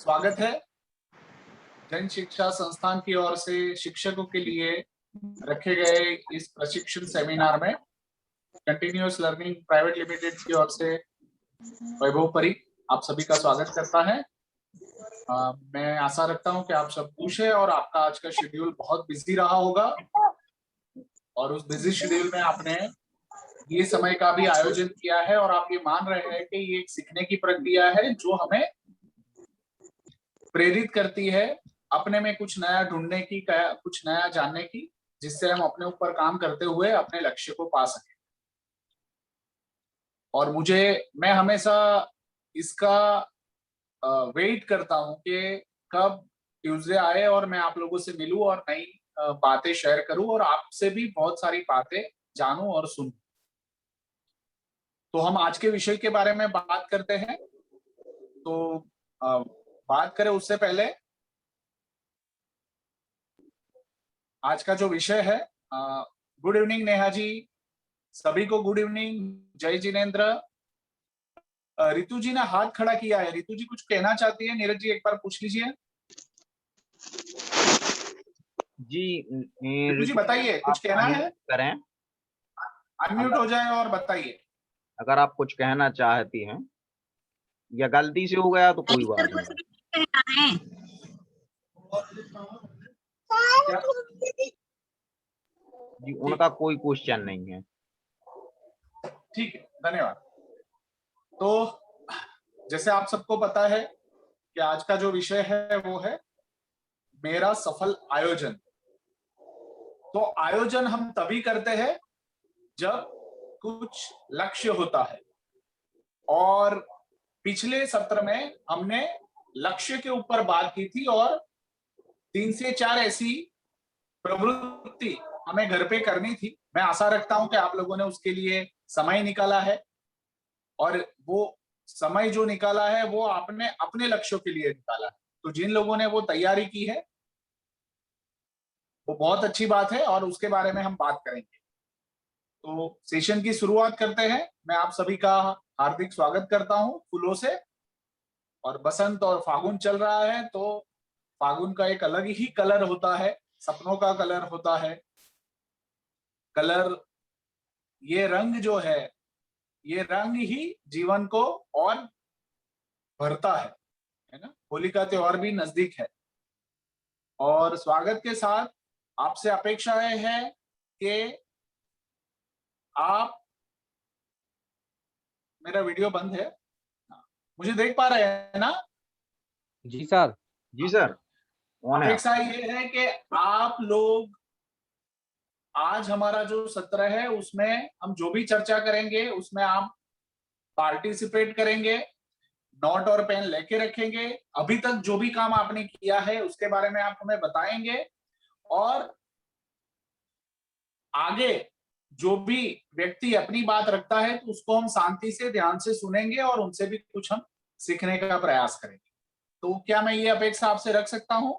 स्वागत है जन शिक्षा संस्थान की ओर से शिक्षकों के लिए रखे गए इस प्रशिक्षण सेमिनार में कंटिन्यूअस लर्निंग प्राइवेट लिमिटेड की ओर से वैभव परी आप सभी का स्वागत करता है। मैं आशा रखता हूं कि आप सब खुश है और आपका आज का शेड्यूल बहुत बिजी रहा होगा और उस बिजी शेड्यूल में आपने ये समय का भी आयोजन किया है और आप ये मान रहे हैं कि ये एक सीखने की प्रक्रिया है जो हमें प्रेरित करती है अपने में कुछ नया ढूंढने की, कुछ नया जानने की, जिससे हम अपने ऊपर काम करते हुए अपने लक्ष्य को पा सकें। और मैं हमेशा इसका वेट करता हूं कि कब ट्यूसडे आए और मैं आप लोगों से मिलूं और नई बातें शेयर करूं और आपसे भी बहुत सारी बातें जानूं और सुनूं। तो हम आज के विषय के बारे में बात करते हैं। तो बात करें उससे पहले आज का जो विषय है, गुड इवनिंग नेहा जी, सभी को गुड इवनिंग। जय जिनेन्द्र। रितु जी ने हाथ खड़ा किया है, रितु जी कुछ कहना चाहती है? नीरज जी एक बार पूछ लीजिए। जी रितु जी बताइए, कुछ आप कहना है? अनम्यूट करें। अनम्यूट हो जाए और बताइए। अगर आप कुछ कहना चाहती हैं या गलती से हो गया तो कोई बात नहीं। क्या? जी, ठीक उनका कोई क्वेश्चन नहीं है। ठीक है, धन्यवाद। तो जैसे आप सबको पता है कि आज का जो विषय है वो है मेरा सफल आयोजन। तो आयोजन हम तभी करते हैं जब कुछ लक्ष्य होता है और पिछले सत्र में हमने लक्ष्य के ऊपर बात की थी और 3 से 4 ऐसी प्रवृत्ति हमें घर पे करनी थी। मैं आशा रखता हूं कि आप लोगों ने उसके लिए समय निकाला है और वो समय जो निकाला है वो आपने अपने लक्ष्यों के लिए निकाला है। तो जिन लोगों ने वो तैयारी की है वो बहुत अच्छी बात है और उसके बारे में हम बात करेंगे। तो सेशन की शुरुआत करते हैं। मैं आप सभी का हार्दिक स्वागत करता हूं फूलों से। और बसंत और फागुन चल रहा है तो फागुन का एक अलग ही कलर होता है, सपनों का कलर होता है। कलर, ये रंग जो है, ये रंग ही जीवन को और भरता है ना। होली का त्योहार भी नजदीक है और स्वागत के साथ आपसे अपेक्षाएं है कि आप, मेरा वीडियो बंद है, मुझे देख पा रहे हैं ना? जी सर। जी सर, ऑन है। अपेक्षा ये है कि आप लोग आज हमारा जो सत्र है उसमें हम जो भी चर्चा करेंगे उसमें आप पार्टिसिपेट करेंगे, नोट और पेन लेके रखेंगे। अभी तक जो भी काम आपने किया है उसके बारे में आप हमें बताएंगे और आगे जो भी व्यक्ति अपनी बात रखता है तो उसको हम शांति से ध्यान से सुनेंगे और उनसे भी कुछ हम सीखने का प्रयास करेंगे। तो क्या मैं ये अपेक्षा आपसे रख सकता हूं?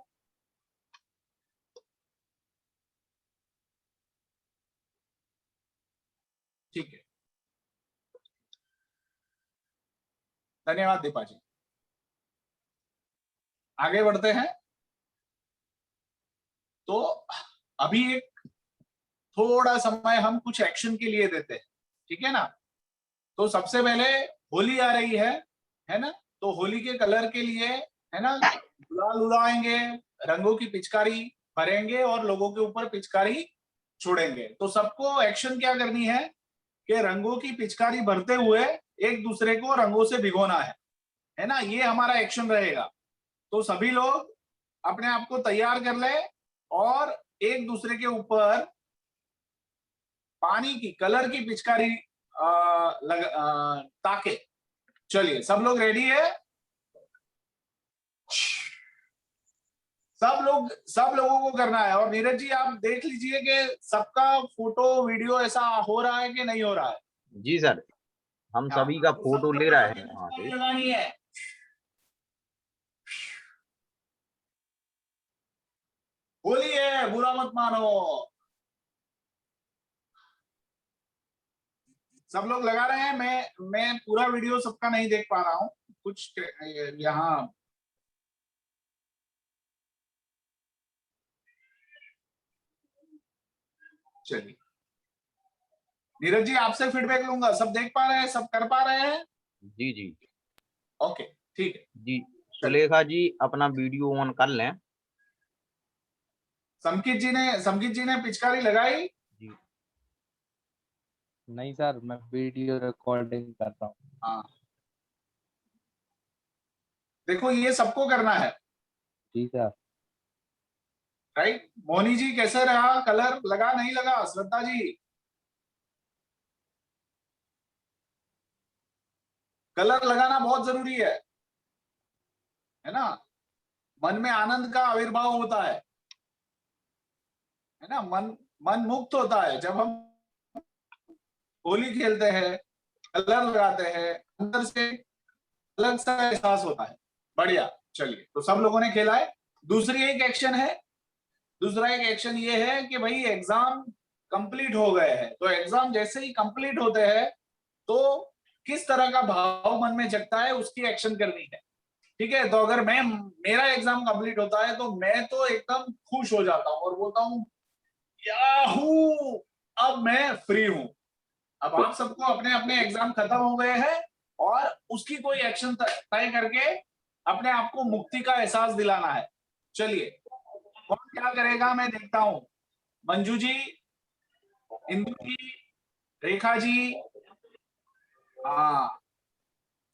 ठीक है, धन्यवाद दीपा जी। आगे बढ़ते हैं। तो अभी एक थोड़ा समय हम कुछ एक्शन के लिए देते हैं, ठीक है ना। तो सबसे पहले होली आ रही है ना। तो होली के कलर के लिए, है ना, गुलाल उड़ाएंगे, रंगों की पिचकारी भरेंगे और लोगों के ऊपर पिचकारी छोड़ेंगे। तो सबको एक्शन क्या करनी है कि रंगों की पिचकारी भरते हुए एक दूसरे को रंगों से भिगोना है ना। ये हमारा एक्शन रहेगा। तो सभी लोग अपने आप को तैयार कर ले और एक दूसरे के ऊपर पानी की, कलर की पिचकारी ताके। चलिए, सब लोग रेडी है? सब लोगों को करना है। और नीरज जी आप देख लीजिए कि सबका फोटो वीडियो ऐसा हो रहा है कि नहीं हो रहा है। जी सर, हम हाँ, सभी का तो फोटो सबको ले रहे रंगों की हैं वहाँ पिचकारी से। लगानी है। होली है, बुरा मत मानो। सब लोग लगा रहे हैं। मैं पूरा वीडियो सबका नहीं देख पा रहा हूँ, कुछ यहाँ चलिए नीरज जी आपसे फीडबैक लूंगा, सब देख पा रहे हैं, सब कर पा रहे हैं? जी जी ओके ठीक है। जी। सुलेखा जी अपना वीडियो ऑन कर लें। संकित जी ने पिचकारी लगाई? जी नहीं सर, मैं वीडियो रिकॉर्डिंग कर रहा हूँ। हाँ देखो ये सबको करना है, जी सर। राइट। मोनी जी कैसे रहा, कलर लगा नहीं लगा? श्रद्धा जी कलर लगाना बहुत जरूरी है ना। मन में आनंद का आविर्भाव होता है ना। मन मुक्त होता है जब हम होली खेलते हैं, कलर लगाते हैं, अंदर से अलग सा एहसास होता है। बढ़िया, चलिए तो सब लोगों ने खेला है। दूसरा एक एक्शन ये है कि भाई एग्जाम कंप्लीट हो गए हैं, तो एग्जाम जैसे ही कंप्लीट होते हैं तो किस तरह का भाव मन में जगता है उसकी एक्शन करनी है। ठीक है, तो अगर मेरा एग्जाम कंप्लीट होता है तो मैं तो एकदम खुश हो जाता हूँ और बोलता हूँ याहू, अब मैं फ्री हूं। अब आप सबको अपने अपने एग्जाम खत्म हो गए हैं और उसकी कोई एक्शन तय करके अपने आप को मुक्ति का एहसास दिलाना है। चलिए कौन क्या करेगा मैं देखता हूं। मंजू जी, इंदु जी, रेखा जी, हाँ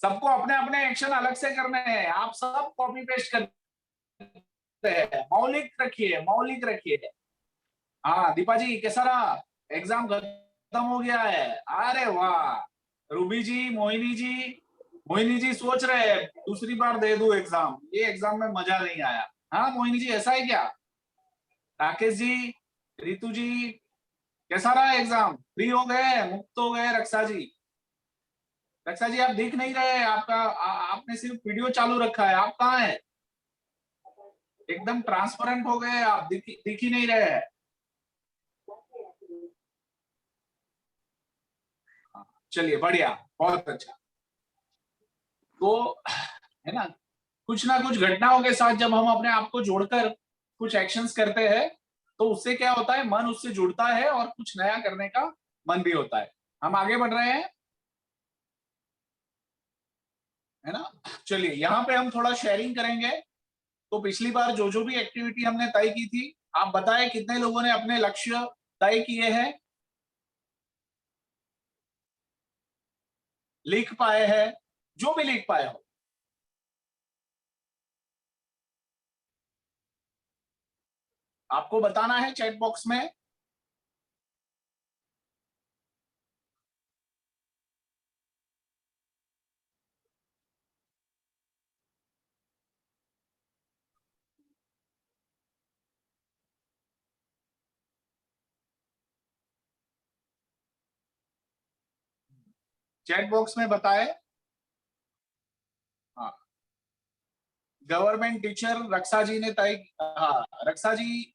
सबको अपने अपने एक्शन अलग से करने हैं। आप सब कॉपी पेस्ट करते हैं, मौलिक रखिए। हाँ दीपा जी कैसा रहा, एग्जाम खत्म हो गया है? अरे वाह। रूबी जी, मोहिनी जी सोच रहे हैं दूसरी बार दे दूं एग्जाम, ये एग्जाम में मजा नहीं आया। हाँ मोहिनी जी ऐसा है क्या? राकेश जी, रितु जी कैसा रहा एग्जाम? फ्री हो गए, मुक्त हो गए? रक्षा जी आप दिख नहीं रहे, आपने सिर्फ वीडियो चालू रखा है, आप कहाँ है? एकदम ट्रांसपेरेंट हो गए आप, दिख ही नहीं रहे हैं। चलिए बढ़िया, बहुत अच्छा। तो है ना, कुछ ना कुछ घटनाओं के साथ जब हम अपने आप को जोड़कर कुछ एक्शंस करते हैं तो उससे क्या होता है, मन उससे जुड़ता है और कुछ नया करने का मन भी होता है। हम आगे बढ़ रहे हैं, है ना। चलिए यहाँ पे हम थोड़ा शेयरिंग करेंगे। तो पिछली बार जो जो भी एक्टिविटी हमने तय की थी, आप बताएं कितने लोगों ने अपने लक्ष्य तय किए हैं, लिख पाए हैं? जो भी लिख पाए हो आपको बताना है चैट बॉक्स में। चैट बॉक्स में बताए। हाँ गवर्नमेंट टीचर रक्षा जी ने तय, हाँ रक्षा जी,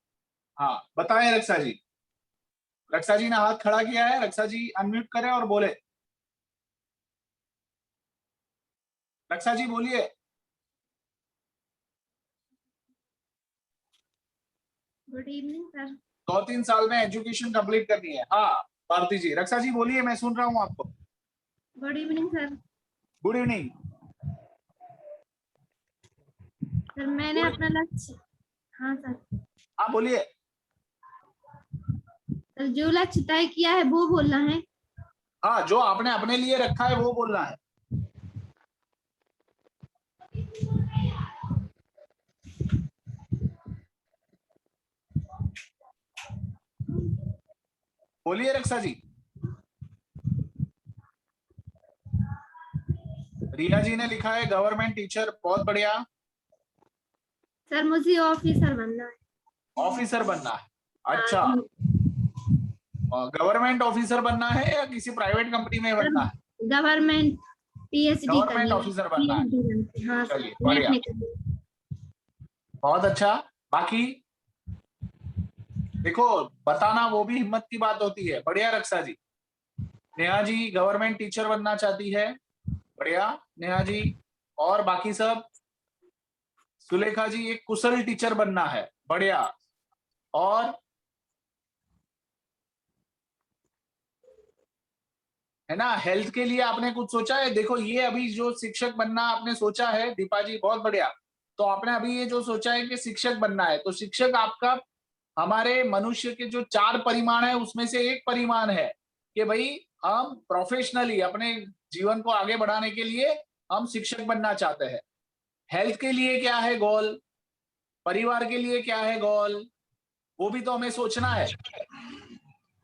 हाँ बताए रक्षा जी। रक्षा जी ने हाथ खड़ा किया है, रक्षा जी अनम्यूट करें और बोले। रक्षा जी बोलिए। Good evening sir. 2-3 साल में एजुकेशन कंप्लीट करनी है। हाँ भारती जी, रक्षा जी बोलिए, मैं सुन रहा हूँ आपको। Good evening sir. Good evening. Sir मैंने अपना लक्ष्य, हाँ सर, हाँ बोलिए। सर जो लक्ष्य तय किया है वो बोलना है। हाँ जो आपने अपने लिए रखा है वो बोलना है। बोलिए रक्षा जी। रिया जी ने लिखा है गवर्नमेंट टीचर, बहुत बढ़िया। सर मुझे ऑफिसर बनना है। ऑफिसर बनना है, अच्छा। हाँ, गवर्नमेंट ऑफिसर बनना है या किसी प्राइवेट कंपनी में बनना है? गवर्नमेंट पीएचडी गवर्नमेंट करनी है। ऑफिसर बनना है, PhD, हाँ सर, चलिए बढ़िया, नेट में करनी है। बहुत अच्छा। बाकी देखो बताना वो भी हिम्मत की बात होती है। बढ़िया रक्षा जी। नेहा जी गवर्नमेंट टीचर बनना चाहती है, बढ़िया नेहा जी। और बाकी सब? सुलेखा जी एक कुशल टीचर बनना है, बढ़िया। और है ना। हेल्थ के लिए आपने कुछ सोचा है? देखो ये अभी जो शिक्षक बनना आपने सोचा है दीपा जी, बहुत बढ़िया। तो आपने अभी ये जो सोचा है कि शिक्षक बनना है, तो शिक्षक आपका हमारे मनुष्य के जो 4 परिमाण है उसमें से एक परिमाण है कि भाई हम प्रोफेशनली अपने जीवन को आगे बढ़ाने के लिए हम शिक्षक बनना चाहते हैं। हेल्थ के लिए क्या है गोल, परिवार के लिए क्या है गोल, वो भी तो हमें सोचना है।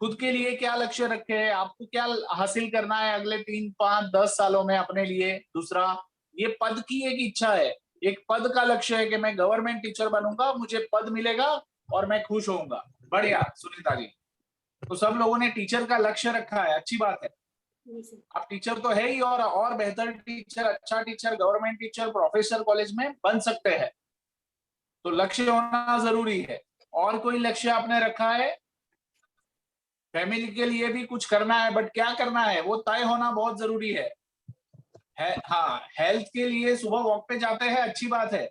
खुद के लिए क्या लक्ष्य रखे हैं, आपको क्या हासिल करना है अगले 3, 5, 10 सालों में अपने लिए। दूसरा, ये पद की एक इच्छा है, एक पद का लक्ष्य है कि मैं गवर्नमेंट टीचर बनूंगा, मुझे पद मिलेगा और मैं खुश होऊंगा। बढ़िया सुनीता जी, तो सब लोगों ने टीचर का लक्ष्य रखा है, अच्छी बात है। आप टीचर तो है ही, और बेहतर टीचर, अच्छा teacher, government teacher, professor college में बन सकते हैं। तो लक्ष्य होना जरूरी है। और कोई लक्ष्य आपने रखा है? फैमिली के लिए भी कुछ करना है, बट क्या करना है वो तय होना बहुत जरूरी है। हाँ, हेल्थ के लिए सुबह वॉक पे जाते हैं, अच्छी बात है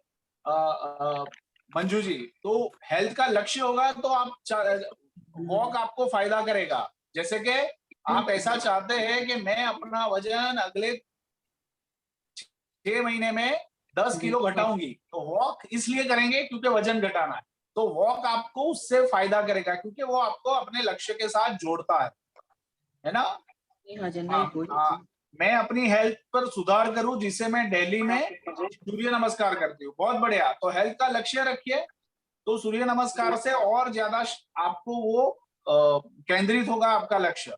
मंजू जी। तो हेल्थ का लक्ष्य होगा तो आप वॉक आपको फायदा करेगा। जैसे कि आप ऐसा चाहते हैं कि मैं अपना वजन अगले 6 महीने में 10 किलो घटाऊंगी, तो वॉक इसलिए करेंगे क्योंकि वजन घटाना है। तो वॉक आपको उससे फायदा करेगा क्योंकि वो आपको अपने लक्ष्य के साथ जोड़ता है ना। हाँ, मैं अपनी हेल्थ पर सुधार करूं जिससे मैं डेली में सूर्य नमस्कार करती हूँ। बहुत बढ़िया, तो हेल्थ का लक्ष्य रखिए, तो सूर्य नमस्कार से और ज्यादा आपको वो केंद्रित होगा आपका लक्ष्य।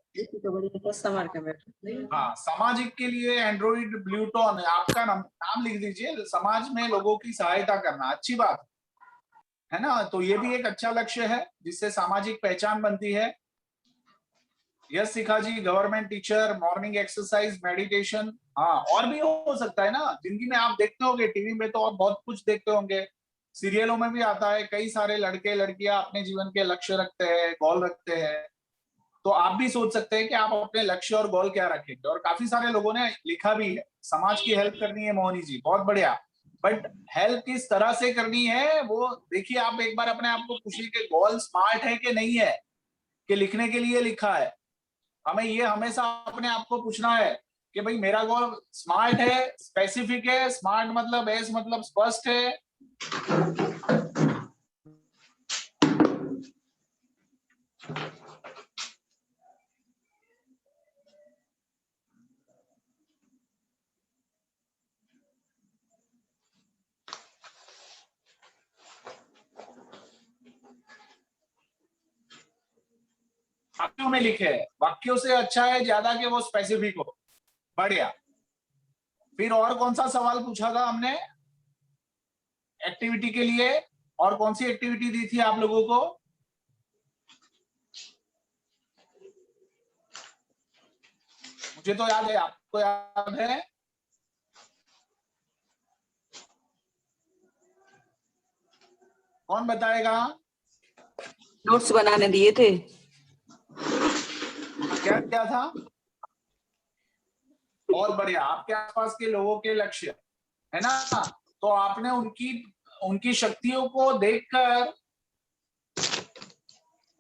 हाँ, सामाजिक के लिए एंड्रॉइड ब्लूटोन, आपका नाम लिख दीजिए, समाज में लोगों की सहायता करना, अच्छी बात है ना। तो ये भी एक अच्छा लक्ष्य है जिससे सामाजिक पहचान बनती है। Yes Shikha ji, government teacher, morning exercise, meditation. हाँ, और भी हो सकता है ना जिंदगी में, आप देखते होंगे टीवी में तो और बहुत कुछ देखते होंगे, सीरियलों में भी आता है, कई सारे लड़के लड़कियां अपने जीवन के लक्ष्य रखते हैं, गोल रखते हैं। तो आप भी सोच सकते हैं कि आप अपने लक्ष्य और गोल क्या रखेंगे, और काफी सारे लोगों ने लिखा भी है। समाज की हेल्प करनी है मोहनी जी, बहुत बढ़िया, बट हेल्प किस तरह से करनी है वो देखिए। आप एक बार अपने आप को पूछिए कि गोल स्मार्ट है कि नहीं है, कि लिखने के लिए लिखा है। हमें ये हमेशा अपने आप को पूछना है कि भाई मेरा गोल स्मार्ट है, स्पेसिफिक है। स्मार्ट मतलब एस मतलब स्पष्ट है। वाक्यों में लिखे है, वाक्यों से अच्छा है ज्यादा कि वो स्पेसिफिक हो। बढ़िया। फिर और कौन सा सवाल पूछा था हमने एक्टिविटी के लिए? और कौन सी एक्टिविटी दी थी आप लोगों को? मुझे तो याद है, आपको याद है? कौन बताएगा? नोट्स बनाने दिए थे। क्या क्या था? बहुत बढ़िया, आपके आसपास के लोगों के लक्ष्य, है ना। तो आपने उनकी शक्तियों को देखकर,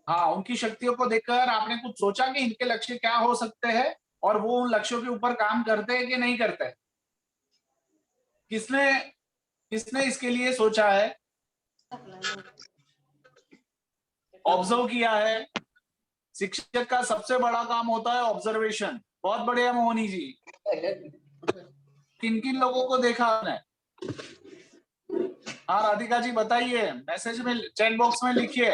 हाँ, उनकी शक्तियों को देखकर आपने कुछ सोचा कि इनके लक्ष्य क्या हो सकते हैं, और वो उन लक्ष्यों के ऊपर काम करते हैं कि नहीं करते। किसने किसने इसके लिए सोचा है, ऑब्जर्व किया है? शिक्षक का सबसे बड़ा काम होता है ऑब्जर्वेशन। बहुत बढ़िया मोहनी जी, किन किन लोगों को देखा आपने? हाँ राधिका जी बताइए, मैसेज में चैट बॉक्स में लिखिए।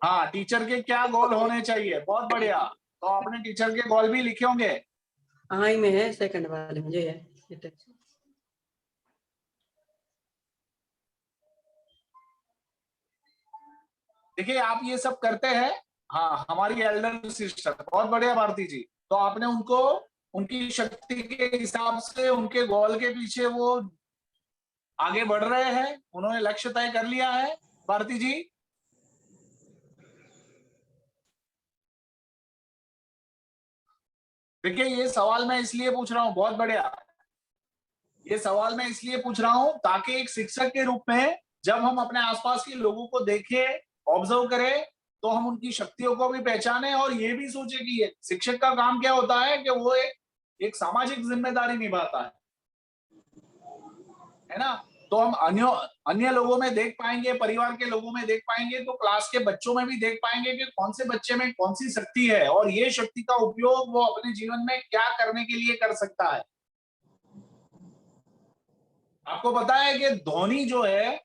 हाँ, टीचर के क्या गोल होने चाहिए, बहुत बढ़िया। तो आपने टीचर के गोल भी लिखे होंगे। हाँ में है, सेकंड वाले में जो है। देखिए आप ये सब करते हैं, हाँ, हमारी एल्डर सिस्टर, बहुत बढ़िया भारती जी। तो आपने उनको उनकी शक्ति के हिसाब से उनके गोल के पीछे वो आगे बढ़ रहे हैं, उन्होंने लक्ष्य तय कर लिया है। भारती जी, देखिए ये सवाल मैं इसलिए पूछ रहा हूँ, बहुत बढ़िया, ये सवाल मैं इसलिए पूछ रहा हूँ ताकि एक शिक्षक के रूप में जब हम अपने आसपास के लोगों को देखें, ऑब्जर्व करें, तो हम उनकी शक्तियों को भी पहचाने और ये भी सोचे कि ये शिक्षक का काम क्या होता है कि वो एक सामाजिक जिम्मेदारी निभाता है ना। तो हम अन्य लोगों में देख पाएंगे, परिवार के लोगों में देख पाएंगे, तो क्लास के बच्चों में भी देख पाएंगे कि कौन से बच्चे में कौन सी शक्ति है और ये शक्ति का उपयोग वो अपने जीवन में क्या करने के लिए कर सकता है। आपको पता है कि धोनी जो है,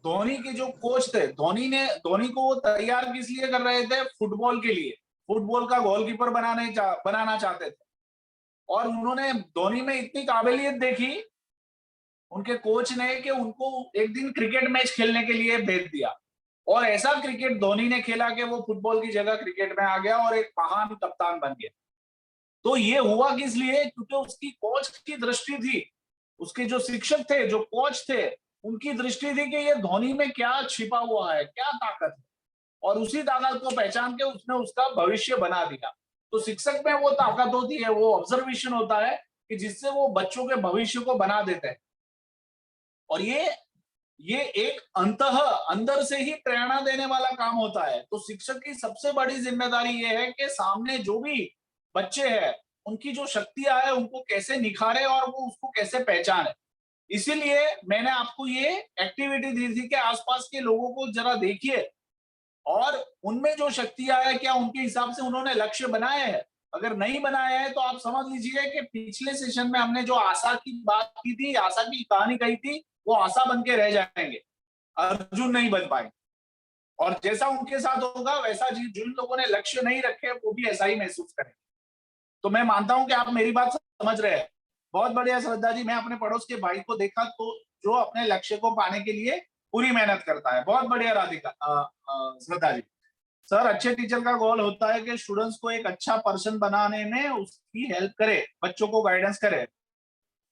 धोनी के जो कोच थे, धोनी को वो तैयार किस लिए कर रहे थे? फुटबॉल के लिए, फुटबॉल का गोलकीपर बनाना चाहते थे। और उन्होंने धोनी में इतनी काबिलियत देखी उनके कोच ने कि उनको एक दिन क्रिकेट मैच खेलने के लिए भेज दिया और ऐसा क्रिकेट धोनी ने खेला कि वो फुटबॉल की जगह क्रिकेट में आ गया और एक महान कप्तान बन गया। तो ये हुआ किस लिए? क्योंकि उसकी कोच की दृष्टि थी, उसके जो शिक्षक थे, जो कोच थे, उनकी दृष्टि थी कि ये धोनी में क्या छिपा हुआ है, क्या ताकत है, और उसी ताकत को पहचान के उसने उसका भविष्य बना दिया। तो शिक्षक में वो ताकत होती है, वो ऑब्जर्वेशन होता है कि जिससे वो बच्चों के भविष्य को बना देते हैं। और ये एक अंदर से ही प्रेरणा देने वाला काम होता है। तो शिक्षक की सबसे बड़ी जिम्मेदारी ये है कि सामने जो भी बच्चे हैं उनकी जो शक्तियां है उनको कैसे निखारे और वो उसको कैसे पहचाने। इसीलिए मैंने आपको ये एक्टिविटी दी थी कि आसपास के लोगों को जरा देखिए और उनमें जो शक्तियां है क्या उनके हिसाब से उन्होंने लक्ष्य बनाए हैं। अगर नहीं बनाया है तो आप समझ लीजिए कि पिछले सेशन में हमने जो आशा की बात की थी, आशा की कहानी कही थी, वो आशा बन के रह जाएंगे, अर्जुन नहीं बन पाएंगे। और जैसा उनके साथ होगा वैसा जिन लोगों ने लक्ष्य नहीं रखे वो भी ऐसा ही महसूस करेंगे। तो मैं मानता हूं कि आप मेरी बात समझ रहे हैं। बहुत बढ़िया श्रद्धा जी। मैं अपने पड़ोस के भाई को देखा तो जो अपने लक्ष्य को पाने के लिए पूरी मेहनत करता है। बहुत बढ़िया राधिका श्रद्धा जी। सर, अच्छे टीचर का गोल होता है कि स्टूडेंट्स को एक अच्छा पर्सन बनाने में उसकी हेल्प करे, बच्चों को गाइडेंस करे।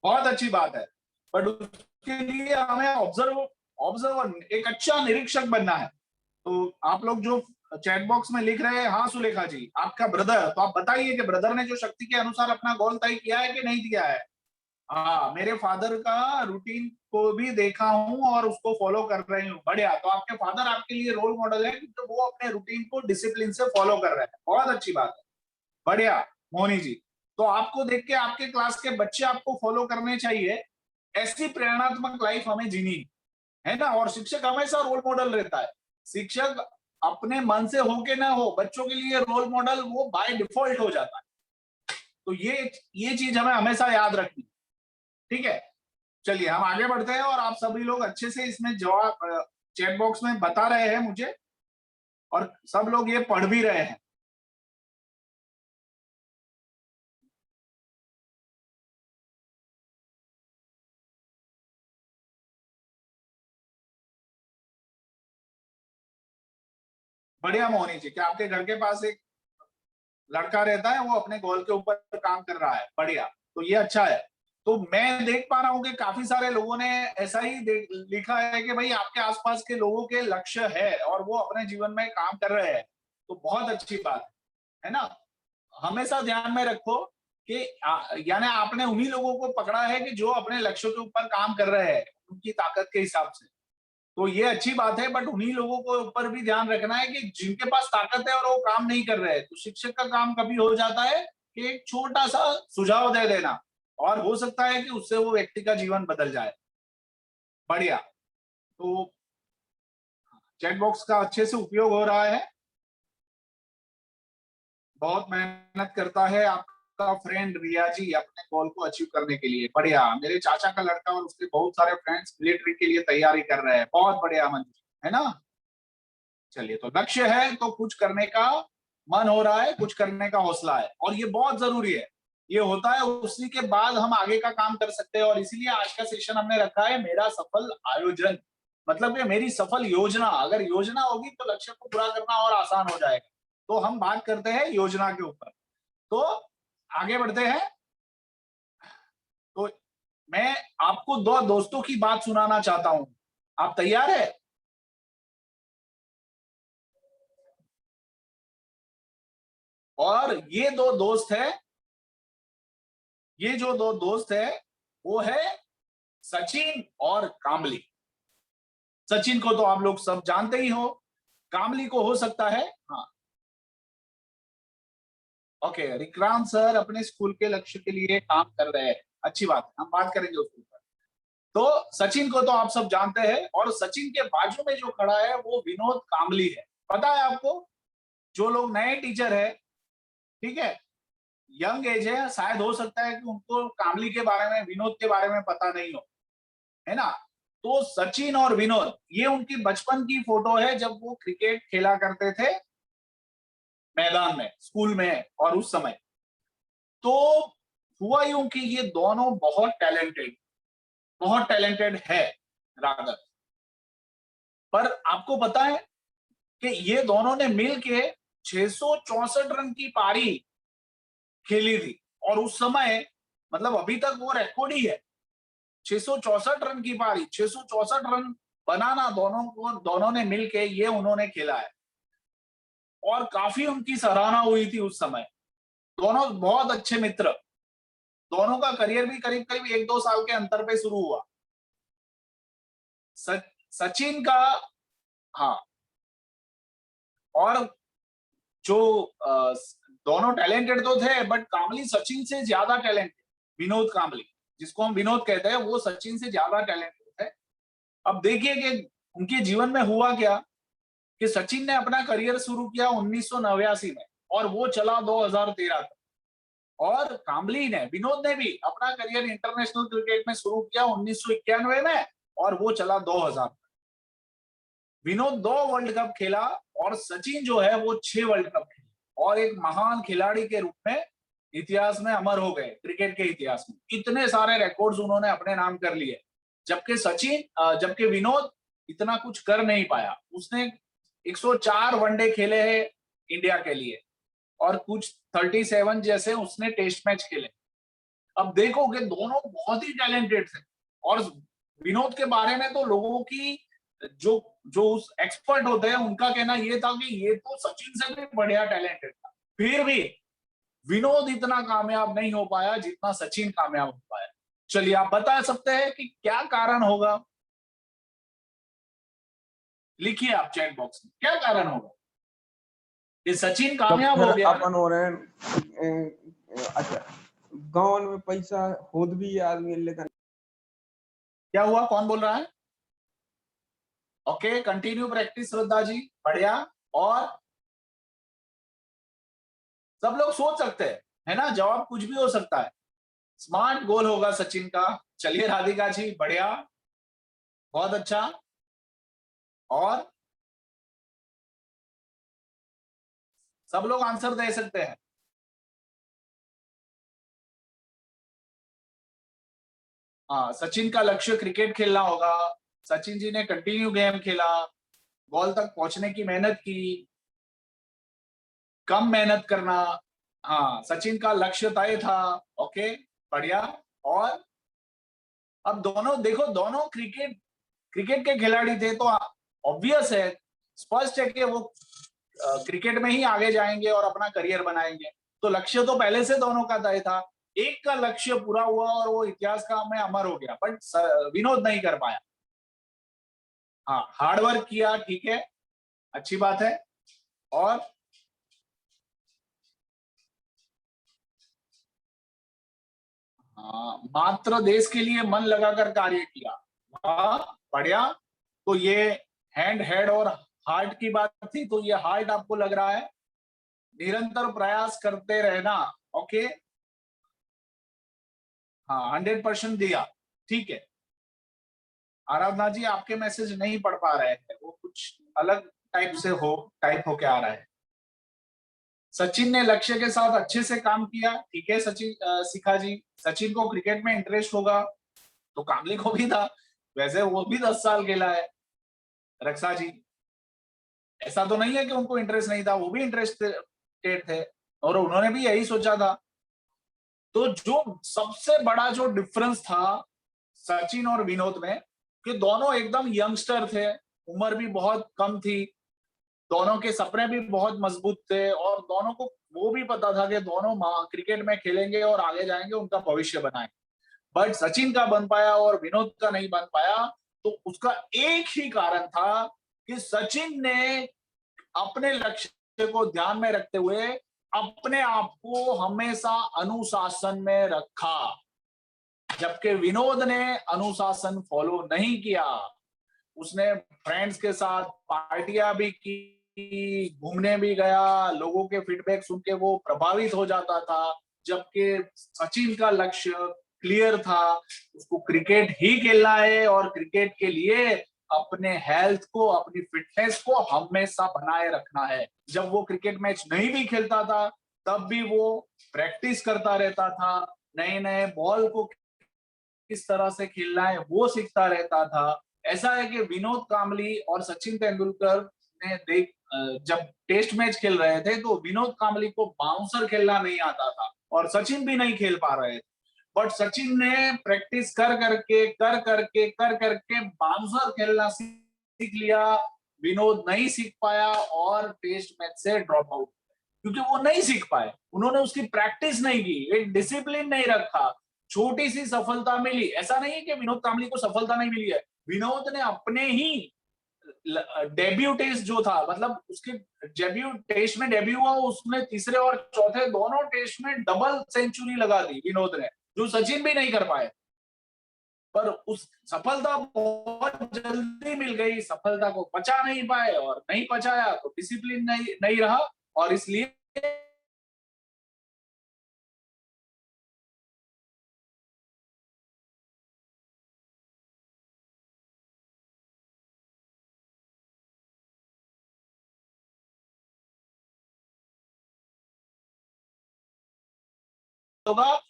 बहुत अच्छी बात है, बट उसके लिए हमें ऑब्जर्वर एक अच्छा निरीक्षक बनना है। तो आप लोग जो चैट बॉक्स में लिख रहे हैं, हाँ सुलेखा जी आपका ब्रदर, तो आप बताइए कि ब्रदर ने जो शक्ति के अनुसार अपना गोल तय किया है कि नहीं किया है। हाँ, मेरे फादर का रूटीन को भी देखा हूँ और उसको फॉलो कर रही हूँ। बढ़िया। तो आपके फादर आपके लिए रोल मॉडल है क्योंकि वो अपने रूटीन को डिसिप्लिन से फॉलो कर रहे हैं। बहुत अच्छी बात है, बढ़िया मोनी जी। तो आपको देख के आपके क्लास के बच्चे आपको फॉलो करने चाहिए। ऐसी प्रेरणात्मक लाइफ हमें जीनी है ना। और शिक्षक हमेशा रोल मॉडल रहता है। शिक्षक अपने मन से हो के ना हो, बच्चों के लिए रोल मॉडल वो बाय डिफॉल्ट हो जाता है। तो ये चीज हमें हमेशा याद रखनी, ठीक है। चलिए हम आगे बढ़ते हैं और आप सभी लोग अच्छे से इसमें जवाब चैट बॉक्स में बता रहे हैं मुझे और सब लोग ये पढ़ भी रहे हैं। बढ़िया मोहनी जी, क्या आपके घर के पास एक लड़का रहता है, वो अपने गोल के ऊपर काम कर रहा है? बढ़िया, तो ये अच्छा है। तो मैं देख पा रहा हूँ कि काफी सारे लोगों ने ऐसा ही लिखा है कि भाई आपके आसपास के लोगों के लक्ष्य है और वो अपने जीवन में काम कर रहे हैं। तो बहुत अच्छी बात है ना। हमेशा ध्यान में रखो कि यानी आपने उन्हीं लोगों को पकड़ा है कि जो अपने लक्ष्यों के ऊपर काम कर रहे हैं उनकी ताकत के हिसाब से। तो ये अच्छी बात है, बट उन्हीं लोगों को ऊपर भी ध्यान रखना है कि जिनके पास ताकत है और वो काम नहीं कर रहे हैं। तो शिक्षक का काम कभी हो जाता है कि एक छोटा सा सुझाव दे देना और हो सकता है कि उससे वो व्यक्ति का जीवन बदल जाए। बढ़िया। तो चैट बॉक्स का अच्छे से उपयोग हो रहा है, बहुत मेहनत करता है आपका फ्रेंड रिया जी अपने गोल को अचीव करने के लिए। बढ़िया। मेरे चाचा का लड़का और उसके बहुत सारे फ्रेंड्स मिलिट्री के लिए तैयारी कर रहे हैं। बहुत बढ़िया मन है ना। चलिए, तो लक्ष्य है तो कुछ करने का मन हो रहा है, कुछ करने का हौसला है और ये बहुत जरूरी है। ये होता है उसी के बाद हम आगे का काम कर सकते हैं। और इसीलिए आज का सेशन हमने रखा है मेरा सफल आयोजन, मतलब कि मेरी सफल योजना। अगर योजना होगी तो लक्ष्य को पूरा करना और आसान हो जाएगा। तो हम बात करते हैं योजना के ऊपर। तो आगे बढ़ते हैं। तो मैं आपको दो दोस्तों की बात सुनाना चाहता हूं। आप तैयार है? और ये दो दोस्त है, ये जो दो दोस्त है वो है सचिन और कामली। सचिन को तो आप लोग सब जानते ही हो, कामली को हो सकता है। हाँ ओके, विक्रांत सर अपने स्कूल के लक्ष्य के लिए काम कर रहे हैं, अच्छी बात है, हम बात करेंगे उसके ऊपर। तो सचिन को तो आप सब जानते हैं, और सचिन के बाजू में जो खड़ा है वो विनोद कामली है। पता है आपको? जो लोग नए टीचर है, ठीक है, यंग एज है, शायद हो सकता है कि उनको कामली के बारे में, विनोद के बारे में पता नहीं हो, है ना। तो सचिन और विनोद, ये उनकी बचपन की फोटो है जब वो क्रिकेट खेला करते थे मैदान में, स्कूल में, और उस समय। तो हुआ यूं कि ये दोनों बहुत टैलेंटेड है रादर। पर आपको पता है कि ये दोनों ने मिलके 664 रन की पारी खेली थी, और उस समय, मतलब अभी तक वो रिकॉर्ड ही है, 664 रन की पारी, 664 रन बनाना दोनों ने मिलके ये उन्होंने खेला है, और काफी उनकी सराहना हुई थी उस समय। दोनों बहुत अच्छे मित्र, दोनों का करियर भी करीब करीब 1-2 साल के अंतर पे शुरू हुआ। सचिन का, हाँ, और जो दोनों टैलेंटेड तो थे, बट कामली सचिन से ज्यादा टैलेंटेड, विनोद कामली जिसको हम विनोद कहते हैं, वो सचिन से ज्यादा टैलेंटेड है। अब देखिए कि उनके जीवन में हुआ क्या, कि सचिन ने अपना करियर शुरू किया 1989 में, और वो चला 2013 तक। और कामली ने, विनोद ने भी अपना करियर इंटरनेशनल क्रिकेट में शुरू किया 1991 में, और वो चला 2000 तक। विनोद 2 वर्ल्ड कप खेला, और सचिन जो है वो 6 वर्ल्ड कप खेला, और एक महान खिलाड़ी के रूप में इतिहास में अमर हो गए, क्रिकेट के इतिहास में। इतने सारे रिकॉर्ड्स उन्होंने अपने नाम कर लिए, जबकि विनोद इतना कुछ कर नहीं पाया। उसने 104 वनडे खेले हैं इंडिया के लिए, और कुछ 37 जैसे उसने टेस्ट मैच खेले। अब देखो कि दोनों बहुत ही टैलेंटेड थे, और विनोद के बारे में तो लोगों की, जो जो उस एक्सपर्ट होते हैं, उनका कहना ये था कि ये तो सचिन से भी बढ़िया टैलेंटेड था। फिर भी विनोद इतना कामयाब नहीं हो पाया जितना सचिन कामयाब हो पाया। चलिए, आप बता सकते हैं कि क्या कारण होगा? लिखिए आप चैट बॉक्स में, क्या कारण होगा कि सचिन तो कामयाब फिर हो गया? अपन हो रहे हैं। अच्छा, गाँव में पैसा खुद भी आदमी लेकर। क्या हुआ, कौन बोल रहा है? Okay, continue practice Shraddha ji, बढ़िया। और सब लोग सोच सकते हैं, है ना, जवाब कुछ भी हो सकता है। स्मार्ट गोल होगा सचिन का। चलिए राधिका जी, बढ़िया, बहुत अच्छा। और सब लोग आंसर दे सकते हैं। हाँ, सचिन का लक्ष्य क्रिकेट खेलना होगा। सचिन जी ने कंटिन्यू गेम खेला, बॉल तक पहुंचने की मेहनत की, कम मेहनत करना। हाँ, सचिन का लक्ष्य तय था। ओके, बढ़िया। और अब दोनों देखो, दोनों क्रिकेट के खिलाड़ी थे, तो ऑब्वियस है, स्पष्ट है कि वो क्रिकेट में ही आगे जाएंगे और अपना करियर बनाएंगे। तो लक्ष्य तो पहले से दोनों का तय था। एक का लक्ष्य पूरा हुआ और वो इतिहास का में अमर हो गया, बट विनोद नहीं कर पाया। हाँ, हार्डवर्क किया, ठीक है, अच्छी बात है। और मात्र देश के लिए मन लगाकर कार्य किया, वाह, बढ़िया। तो ये हैंड, हेड और हार्ट की बात थी, तो ये हार्ट आपको लग रहा है। निरंतर प्रयास करते रहना, ओके, हाँ, 100% दिया, ठीक है। आराधना जी, आपके मैसेज नहीं पढ़ पा रहे हैं, वो कुछ अलग टाइप होके आ रहा है। सचिन ने लक्ष्य के साथ अच्छे से काम किया, ठीक है सचिन, शिखा जी। सचिन को क्रिकेट में इंटरेस्ट होगा, तो कामली को भी था, वैसे वो भी 10 साल खेला है। रक्षा जी, ऐसा तो नहीं है कि उनको इंटरेस्ट नहीं था, वो भी इंटरेस्टेड थे, और उन्होंने भी यही सोचा था। तो जो सबसे बड़ा जो डिफरेंस था सचिन और विनोद में, कि दोनों एकदम यंगस्टर थे, उम्र भी बहुत कम थी, दोनों के सपने भी बहुत मजबूत थे, और दोनों को वो भी पता था कि दोनों क्रिकेट में खेलेंगे और आगे जाएंगे, उनका भविष्य बनाएंगे। बट सचिन का बन पाया और विनोद का नहीं बन पाया। तो उसका एक ही कारण था कि सचिन ने अपने लक्ष्य को ध्यान में रखते हुए अपने आप को हमेशा अनुशासन में रखा, जबकि विनोद ने अनुशासन फॉलो नहीं किया। उसने फ्रेंड्स के साथ पार्टियां भी की, घूमने भी गया, लोगों के फीडबैक सुन के वो प्रभावित हो जाता था, जबकि सचिन का लक्ष्य क्लियर था, उसको क्रिकेट ही खेलना है और क्रिकेट के लिए अपने हेल्थ को, अपनी फिटनेस को हमेशा बनाए रखना है। जब वो क्रिकेट मैच नहीं भी खेलता था तब भी वो प्रैक्टिस करता रहता था, नए नए बॉल को किस तरह से खेलना है वो सीखता रहता था। ऐसा है कि विनोद कांबली और सचिन तेंदुलकर ने जब टेस्ट मैच खेल रहे थे तो विनोद कांबली को बाउंसर खेलना नहीं आता था और सचिन भी नहीं खेल पा रहे थे, बट सचिन ने प्रैक्टिस कर करके बाउंसर खेलना सीख लिया। विनोद नहीं सीख पाया और टेस्ट मैच से ड्रॉप आउट, क्योंकि वो नहीं सीख पाए, उन्होंने उसकी प्रैक्टिस नहीं की, एक डिसिप्लिन नहीं रखा। छोटी सी सफलता मिली, ऐसा नहीं है कि विनोद कांबली को सफलता नहीं मिली है, विनोद ने अपने ही डेब्यू टेस्ट जो था, मतलब उसके डेब्यू टेस्ट में डेब्यू हुआ, उसने तीसरे और चौथे दोनों टेस्ट में डबल सेंचुरी लगा दी विनोद ने, जो सचिन भी नहीं कर पाए। पर उस सफलता बहुत जल्दी मिल गई, सफलता को पचा नहीं पाए और नहीं पचाया तो डिसिप्लिन नहीं रहा और इसलिए होगा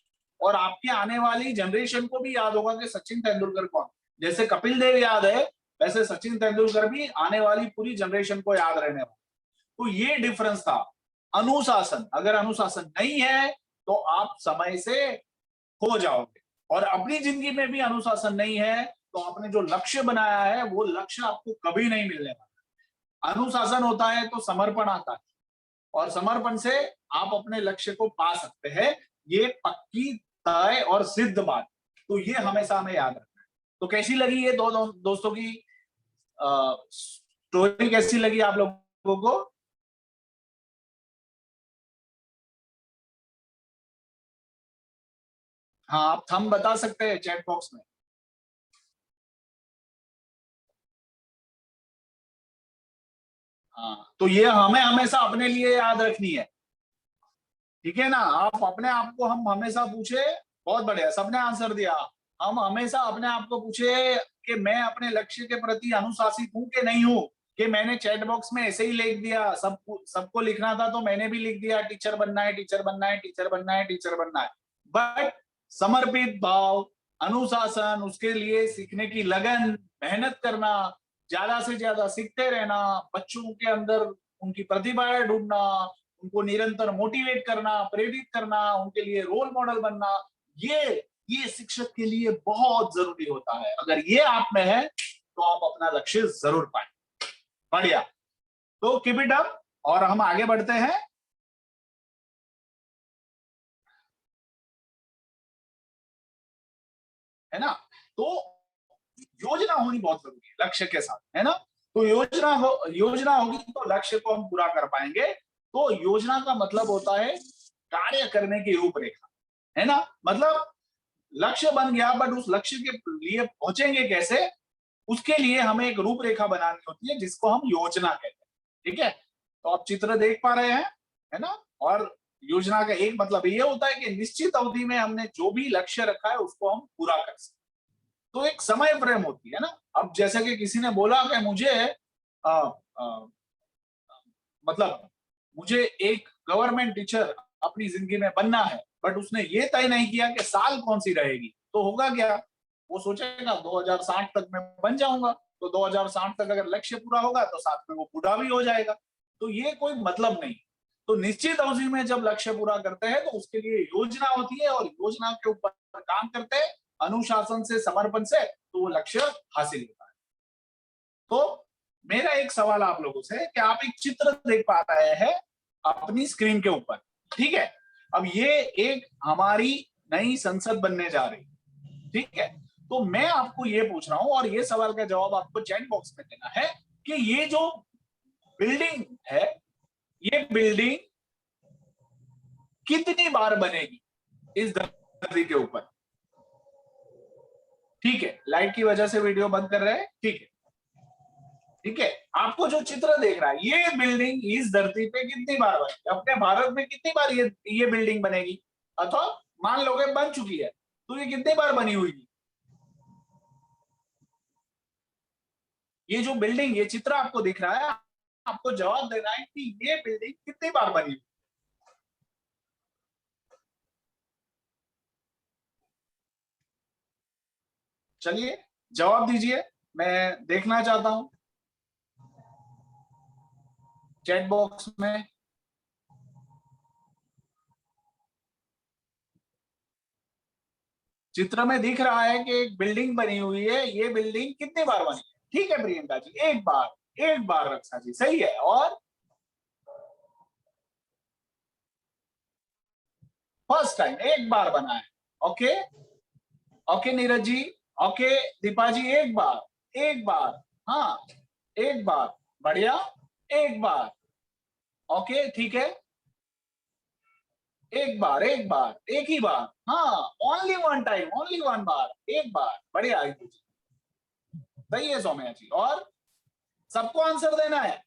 और आपके आने वाली जनरेशन को भी याद होगा कि सचिन तेंदुलकर कौन। जैसे कपिल देव याद है वैसे सचिन तेंदुलकर भी आने वाली पूरी जनरेशन को याद रहने वाला। तो ये डिफरेंस था, अनुशासन। अगर अनुशासन नहीं है तो आप समय से खो जाओगे, और अपनी जिंदगी में भी अनुशासन नहीं है तो आपने जो लक्ष्य बनाया है वो लक्ष्य आपको कभी नहीं मिलने वाला। अनुशासन होता है तो समर्पण आता है, और समर्पण से आप अपने लक्ष्य को पा सकते हैं। ये पक्की, तय और सिद्ध बात, तो ये हमेशा हमें याद रखना है। तो कैसी लगी ये दोस्तों की स्टोरी, कैसी लगी आप लोगों को? हाँ, आप थंब बता सकते हैं चैट बॉक्स में। हाँ, तो ये हमें हमेशा अपने लिए याद रखनी है, ठीक है ना। आप अपने आप को हम हमेशा पूछे, बहुत बढ़िया, सबने आंसर दिया। हम हमेशा अपने आप को पूछे कि मैं अपने लक्ष्य के प्रति अनुशासित हूं कि नहीं हूं, कि मैंने चैट बॉक्स में ऐसे ही लिख दिया, सबको लिखना था तो मैंने भी लिख दिया टीचर बनना है, टीचर बनना है, टीचर बनना है, टीचर बनना है। बट समर्पित भाव, अनुशासन, उसके लिए सीखने की लगन, मेहनत करना, ज्यादा से ज्यादा सीखते रहना, बच्चों के अंदर उनकी प्रतिभाएं ढूंढना, उनको निरंतर मोटिवेट करना, प्रेरित करना, उनके लिए रोल मॉडल बनना, ये शिक्षक के लिए बहुत जरूरी होता है। अगर ये आप में है तो आप अपना लक्ष्य जरूर पाए। बढ़िया, तो कीप इट अप और हम आगे बढ़ते हैं। है ना, तो योजना होनी बहुत जरूरी है लक्ष्य के साथ, है ना। तो योजना होगी तो लक्ष्य को हम पूरा कर पाएंगे। तो योजना का मतलब होता है कार्य करने की रूपरेखा, है ना। मतलब लक्ष्य बन गया, बट उस लक्ष्य के लिए पहुंचेंगे कैसे, उसके लिए हमें एक रूपरेखा बनानी होती है, जिसको हम योजना कहते हैं। ठीक है, तो आप चित्र देख पा रहे हैं, है ना। और योजना का एक मतलब ये होता है कि निश्चित अवधि में हमने जो भी लक्ष्य रखा है उसको हम पूरा कर सकें। तो एक समय फ्रेम होती है ना। अब जैसे कि किसी ने बोला कि मतलब मुझे एक गवर्नमेंट टीचर अपनी जिंदगी में बनना है, बट उसने ये तय नहीं किया कि साल कौन सी रहेगी, तो होगा क्या, वो सोचेगा 2060 तक मैं बन जाऊंगा, तो 2060 तक अगर लक्ष्य पूरा होगा तो साथ में वो बूढ़ा भी हो जाएगा, तो ये कोई मतलब नहीं। तो निश्चित अवधि में जब लक्ष्य पूरा करते हैं तो उसके लिए योजना होती है, और योजना के ऊपर काम करते हैं अनुशासन से, समर्पण से, तो वो लक्ष्य हासिल होता है। तो मेरा एक सवाल आप लोगों से कि आप एक चित्र देख पा रहे हैं अपनी स्क्रीन के ऊपर, ठीक है। अब ये एक हमारी नई संसद बनने जा रही है, ठीक है। तो मैं आपको ये पूछ रहा हूं और ये सवाल का जवाब आपको चैट बॉक्स में देना है कि ये जो बिल्डिंग है, ये बिल्डिंग कितनी बार बनेगी इस धरती के ऊपर? ठीक है, लाइट की वजह से वीडियो बंद कर रहे हैं, ठीक है, ठीक है। आपको जो चित्र देख रहा है, ये बिल्डिंग इस धरती पे कितनी बार बनेगी, अपने भारत में कितनी बार ये बिल्डिंग बनेगी, अथवा मान लो कि बन चुकी है, तो ये कितनी बार बनी हुई? ये जो बिल्डिंग, ये चित्र आपको दिख रहा है, आपको जवाब देना है कि ये बिल्डिंग कितनी बार बनी हुई। चलिए जवाब दीजिए, मैं देखना चाहता हूं चैट बॉक्स में। चित्र में दिख रहा है कि एक बिल्डिंग बनी हुई है, ये बिल्डिंग कितनी बार बनी है? ठीक है प्रियंका जी, एक बार रक्षा जी, सही है। और फर्स्ट टाइम एक बार बना है। Okay okay Neeraj ji, okay Deepa जी, एक बार, हाँ एक बार, बढ़िया, एक बार, ओके ठीक है, एक ही बार, हाँ, only one time, only one बार, एक बार, बढ़िया जी, सही है सौम्या जी। और सबको आंसर देना है,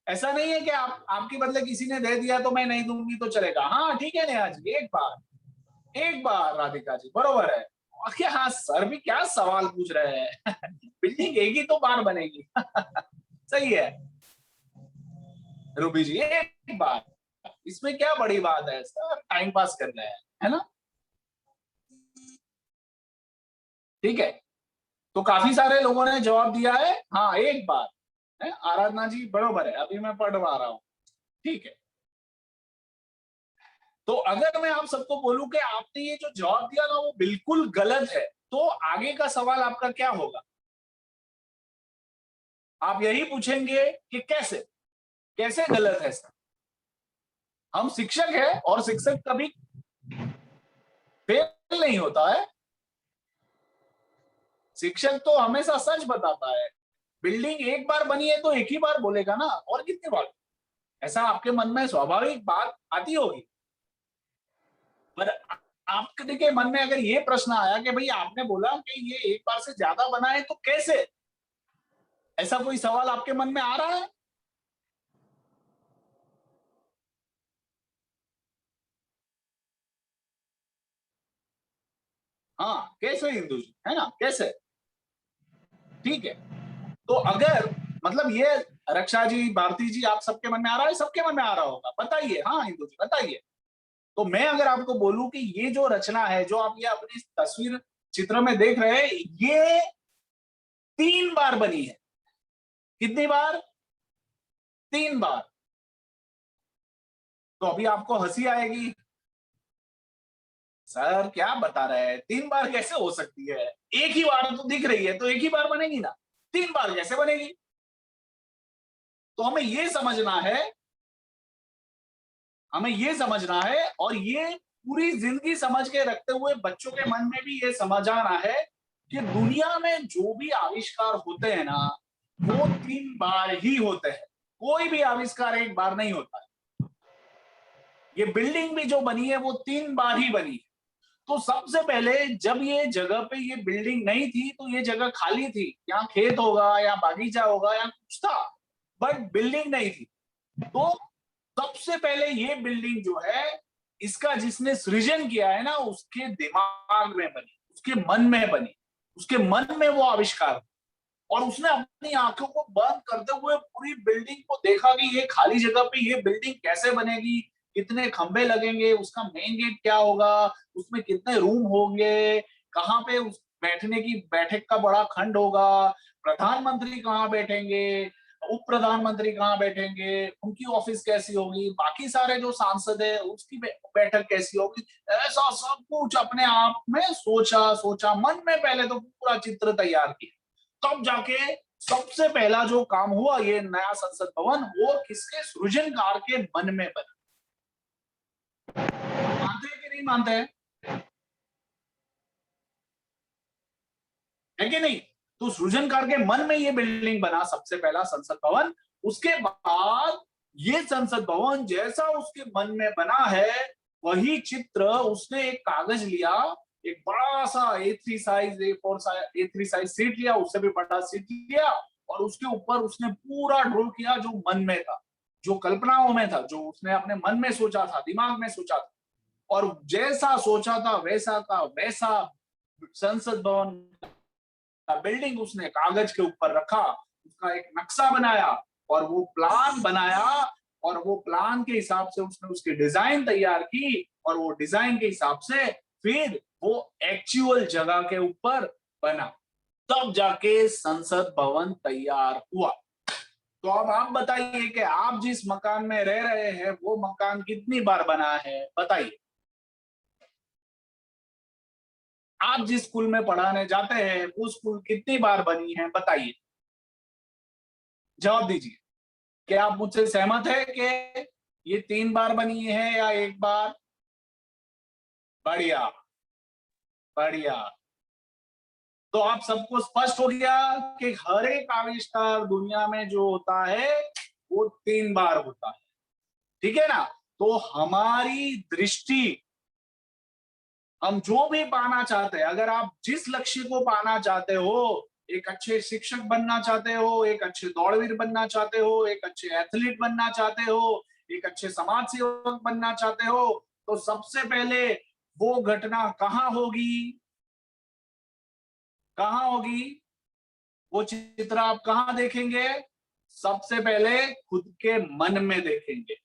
ऐसा नहीं है कि आपके बदले किसी ने दे दिया तो मैं नहीं दूंगी तो चलेगा। हाँ ठीक है नेहा जी, एक बार राधिका जी, बरोबर है। और क्या, हाँ सर भी क्या सवाल पूछ रहे हैं बिल्डिंग एक ही तो बार बनेगी सही है रूबी जी, एक बार, इसमें क्या बड़ी बात है सर, टाइम पास कर रहे हैं, है ना? ठीक है, तो काफी सारे लोगों ने जवाब दिया है, हाँ एक बार है। आराधना जी बरोबर है, अभी मैं पढ़वा रहा हूं, ठीक है। तो अगर मैं आप सबको बोलूं कि आपने ये जो जवाब दिया ना वो बिल्कुल गलत है, तो आगे का सवाल आपका क्या होगा? आप यही पूछेंगे कि कैसे गलत है सर? हम शिक्षक हैं और शिक्षक कभी फेल नहीं होता है, शिक्षक तो हमेशा सच बताता है। बिल्डिंग एक बार बनी है तो एक ही बार बोलेगा ना, और कितनी बार? ऐसा आपके मन में स्वाभाविक बात आती होगी। पर आपके मन में अगर ये प्रश्न आया कि भाई आपने बोला कि ये एक बार से ज्यादा बना है तो कैसे, ऐसा कोई सवाल आपके मन में आ रहा है? हाँ कैसे इंदु जी, है ना, कैसे? ठीक है, तो अगर मतलब ये रक्षा जी, भारती जी, आप सबके मन में आ रहा है? सबके मन में आ रहा होगा, बताइए। हाँ इंदु जी बताइए। तो मैं अगर आपको बोलूं कि ये जो रचना है, जो आप ये अपनी तस्वीर चित्र में देख रहे हैं, ये 3 बार बनी है। कितनी बार? 3 बार। तो अभी आपको हंसी आएगी, सर क्या बता रहे हैं, 3 बार कैसे हो सकती है? एक ही बार तो दिख रही है, तो एक ही बार बनेगी ना, 3 बार कैसे बनेगी? तो हमें ये समझना है, और ये पूरी जिंदगी समझ के रखते हुए बच्चों के मन में भी ये समझ आना है कि दुनिया में जो भी आविष्कार होते हैं ना, वो 3 बार ही होते हैं, कोई भी आविष्कार एक बार नहीं होता है। ये बिल्डिंग भी जो बनी है वो 3 बार ही बनी है। तो सबसे पहले जब ये जगह पे ये बिल्डिंग नहीं थी तो ये जगह खाली थी, यहाँ खेत होगा या बागीचा होगा या कुछ था, बट बिल्डिंग नहीं थी। तो सबसे पहले ये बिल्डिंग जो है, इसका जिसने सृजन किया है ना, उसके दिमाग में बनी, उसके मन में बनी, उसके मन में वो आविष्कार, और उसने अपनी आंखों को बंद करते हुए पूरी बिल्डिंग को देखा कि ये खाली जगह पे ये बिल्डिंग कैसे बनेगी, कितने खंबे लगेंगे, उसका मेन गेट क्या होगा, उसमें कितने रूम होंगे, कहाँ पे उस बैठक का बड़ा खंड होगा, प्रधानमंत्री कहाँ बैठेंगे, उप प्रधानमंत्री कहाँ बैठेंगे, उनकी ऑफिस कैसी होगी, बाकी सारे जो सांसद है उसकी बैठक कैसी होगी, ऐसा सब कुछ अपने आप में सोचा मन में, पहले तो पूरा चित्र तैयार किया। तब जाके सबसे पहला जो काम हुआ, ये नया संसद भवन, वो किसके? सृजनकार के मन में बना। मानते हैं कि नहीं मानते हैं? है कि नहीं? तो सृजनकार के मन में ये बिल्डिंग बना, सबसे पहला संसद भवन, उसके बाद ये संसद भवन जैसा उसके मन में बना है, वही चित्र उसने एक कागज लिया, एक बड़ा सा A3 size, A4 size, A3 size seat लिया, उससे भी बड़ा सीट लिया, और उसके ऊपर उसने पूरा ड्रॉ किया जो मन में था, जो कल्पनाओं में था, जो उसने अपने मन में सोचा था, दिमाग में सोचा था, और जैसा सोचा था वैसा का वैसा संसद भवन का बिल्डिंग उसने कागज के ऊपर रखा, उसका एक नक्शा बनाया और वो प्लान बनाया, और वो प्लान के हिसाब से उसने उसकी डिजाइन तैयार की, और वो डिजाइन के हिसाब से फिर वो एक्चुअल जगह के ऊपर बना, तब जाके संसद भवन तैयार हुआ। तो अब आप बताइए कि आप जिस मकान में रह रहे हैं वो मकान कितनी बार बना है, बताइए। आप जिस स्कूल में पढ़ाने जाते हैं वो स्कूल कितनी बार बनी है, बताइए, जवाब दीजिए। क्या आप मुझसे सहमत है कि ये 3 बार बनी है या 1 बार? बढ़िया बढ़िया। तो आप सबको स्पष्ट हो गया कि हर एक आविष्कार दुनिया में जो होता है वो 3 बार होता है, ठीक है ना? तो हमारी दृष्टि, हम जो भी पाना चाहते हैं, अगर आप जिस लक्ष्य को पाना चाहते हो, एक अच्छे शिक्षक बनना चाहते हो, एक अच्छे दौड़वीर बनना चाहते हो, एक अच्छे एथलीट बनना चाहते हो, एक अच्छे समाज सेवक बनना चाहते हो, तो सबसे पहले वो घटना कहाँ होगी? कहाँ होगी? वो चित्र आप कहाँ देखेंगे? सबसे पहले खुद के मन में देखेंगे।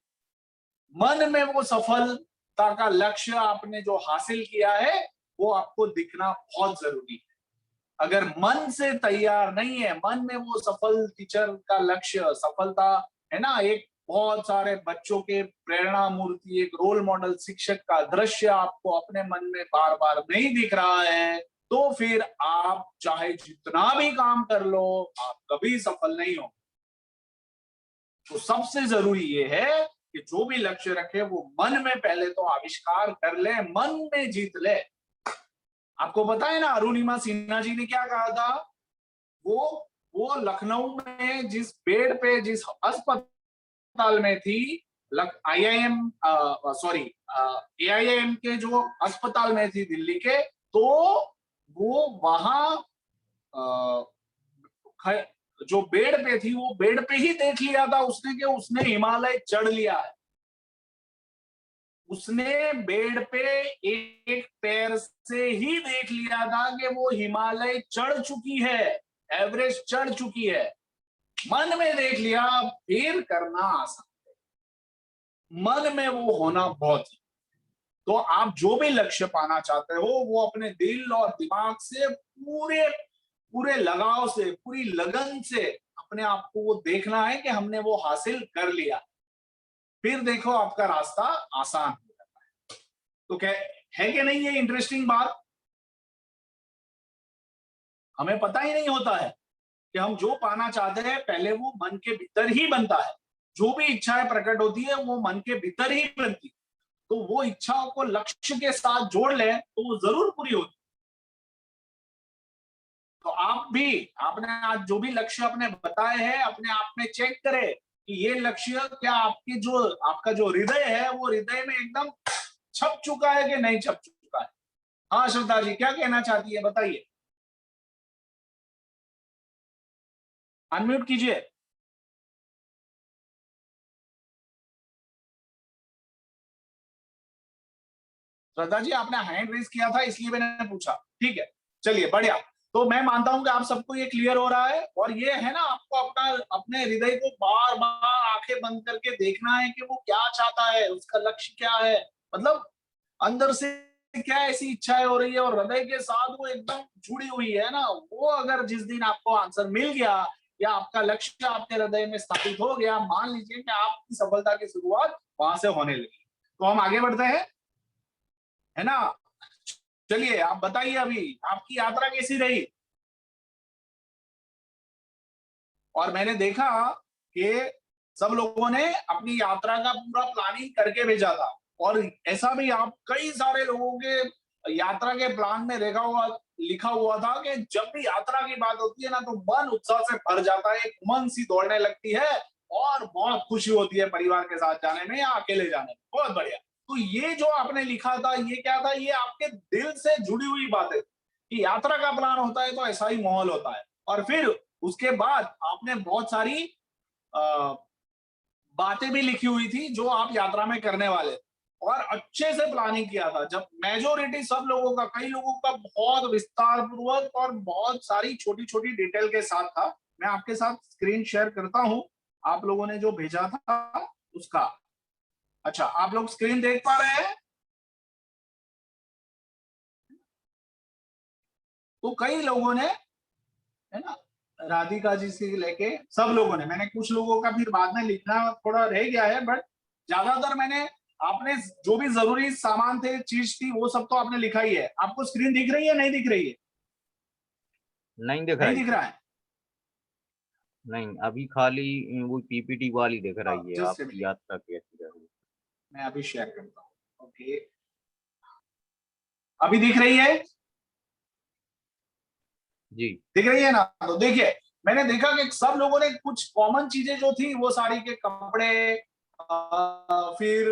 मन में वो सफलता का लक्ष्य आपने जो हासिल किया है वो आपको दिखना बहुत जरूरी है। अगर मन से तैयार नहीं है, मन में वो सफल टीचर का लक्ष्य, सफलता है ना, एक बहुत सारे बच्चों के प्रेरणा मूर्ति, एक रोल मॉडल शिक्षक का दृश्य आपको अपने मन में बार बार नहीं दिख रहा है, तो फिर आप चाहे जितना भी काम कर लो, आप कभी सफल नहीं हो। तो सबसे जरूरी ये है कि जो भी लक्ष्य रखे वो मन में पहले तो आविष्कार कर ले, मन में जीत ले। आपको पता है ना अरुणिमा सिन्हा जी ने क्या कहा था? वो लखनऊ में जिस बेड पे, जिस अस्पताल में थी, IIM AIIM के जो अस्पताल में थी दिल्ली के, तो वो वहां जो बेड पे थी, वो बेड पे ही देख लिया था उसने कि उसने हिमालय चढ़ लिया है। उसने बेड पे एक पैर से ही देख लिया था कि वो हिमालय चढ़ चुकी है, एवरेस्ट चढ़ चुकी है। मन में देख लिया, फिर करना आसान है। मन में वो होना बहुत है। तो आप जो भी लक्ष्य पाना चाहते हो वो अपने दिल और दिमाग से पूरे लगाव से, पूरी लगन से अपने आप को वो देखना है कि हमने वो हासिल कर लिया। फिर देखो आपका रास्ता आसान हो जाता है। तो क्या है कि नहीं ये इंटरेस्टिंग बात? हमें पता ही नहीं होता है कि हम जो पाना चाहते हैं पहले वो मन के भीतर ही बनता है। जो भी इच्छाएं प्रकट होती है वो मन के भीतर ही बनती है। तो वो इच्छाओं को लक्ष्य के साथ जोड़ ले तो वो जरूर पूरी होती। तो आप भी, आपने आज जो भी लक्ष्य अपने बताए हैं, अपने आप में चेक करें कि ये लक्ष्य क्या आपका जो हृदय है वो हृदय में एकदम छप चुका है कि नहीं छप चुका है। हाँ श्रद्धा जी, क्या कहना चाहती है, बताइए, अनम्यूट कीजिए। श्रद्धा जी, आपने हैंड रेज किया था इसलिए मैंने पूछा। ठीक है, चलिए बढ़िया। तो मैं मानता हूं कि आप सबको ये क्लियर हो रहा है, और ये है ना, आपको अपने हृदय को बार बार आंखें बंद करके देखना है कि वो क्या चाहता है, उसका लक्ष्य क्या है, मतलब अंदर से क्या ऐसी इच्छाएं हो रही है और हृदय के साथ वो एकदम जुड़ी हुई है ना। वो अगर जिस दिन आपको आंसर मिल गया या आपका लक्ष्य आपके हृदय में स्थापित हो गया, मान लीजिए कि आपकी सफलता की शुरुआत वहां से होने लगी। तो हम आगे बढ़ते हैं, है ना। चलिए आप बताइए, अभी आपकी यात्रा कैसी रही? और मैंने देखा कि सब लोगों ने अपनी यात्रा का पूरा प्लानिंग करके भेजा था, और ऐसा भी आप कई सारे लोगों के यात्रा के प्लान में लिखा हुआ था कि जब भी यात्रा की बात होती है ना तो मन उत्साह से भर जाता है, एक उमंग सी दौड़ने लगती है और बहुत खुशी होती है परिवार के साथ जाने में या अकेले जाने में। बहुत बढ़िया। तो ये जो आपने लिखा था ये क्या था, ये आपके दिल से जुड़ी हुई बातें कि यात्रा का प्लान होता है तो ऐसा ही माहौल होता है। और फिर उसके बाद आपने बहुत सारी बातें भी लिखी हुई थी जो आप यात्रा में करने वाले थे और अच्छे से प्लानिंग किया था। जब मेजोरिटी सब लोगों का, कई लोगों का बहुत विस्तार पूर्वक और बहुत सारी छोटी छोटी डिटेल के साथ था। मैं आपके साथ स्क्रीन शेयर करता हूं आप लोगों ने जो भेजा था उसका। अच्छा, आप लोग स्क्रीन देख पा रहे हैं? तो कई लोगों ने, है ना, राधिका जी से लेके सब लोगों ने, मैंने कुछ लोगों का फिर बाद में लिखना थोड़ा रह गया है, बट ज्यादातर मैंने, आपने जो भी जरूरी सामान थे, चीज थी, वो सब तो आपने लिखा ही है। आपको स्क्रीन दिख रही है, नहीं दिख रही है? नहीं दिख नहीं दिख रहा है? नहीं, अभी खाली वो पीपीटी वाली दिख रही है, जस्ट आपकी यात्रा कैसी रही। मैं अभी शेयर करता हूँ। ओके, अभी दिख रही है? जी दिख रही है ना? तो देखिए, मैंने देखा कि सब लोगों ने कुछ कॉमन चीजें जो थी वो साड़ी के कपड़े, फिर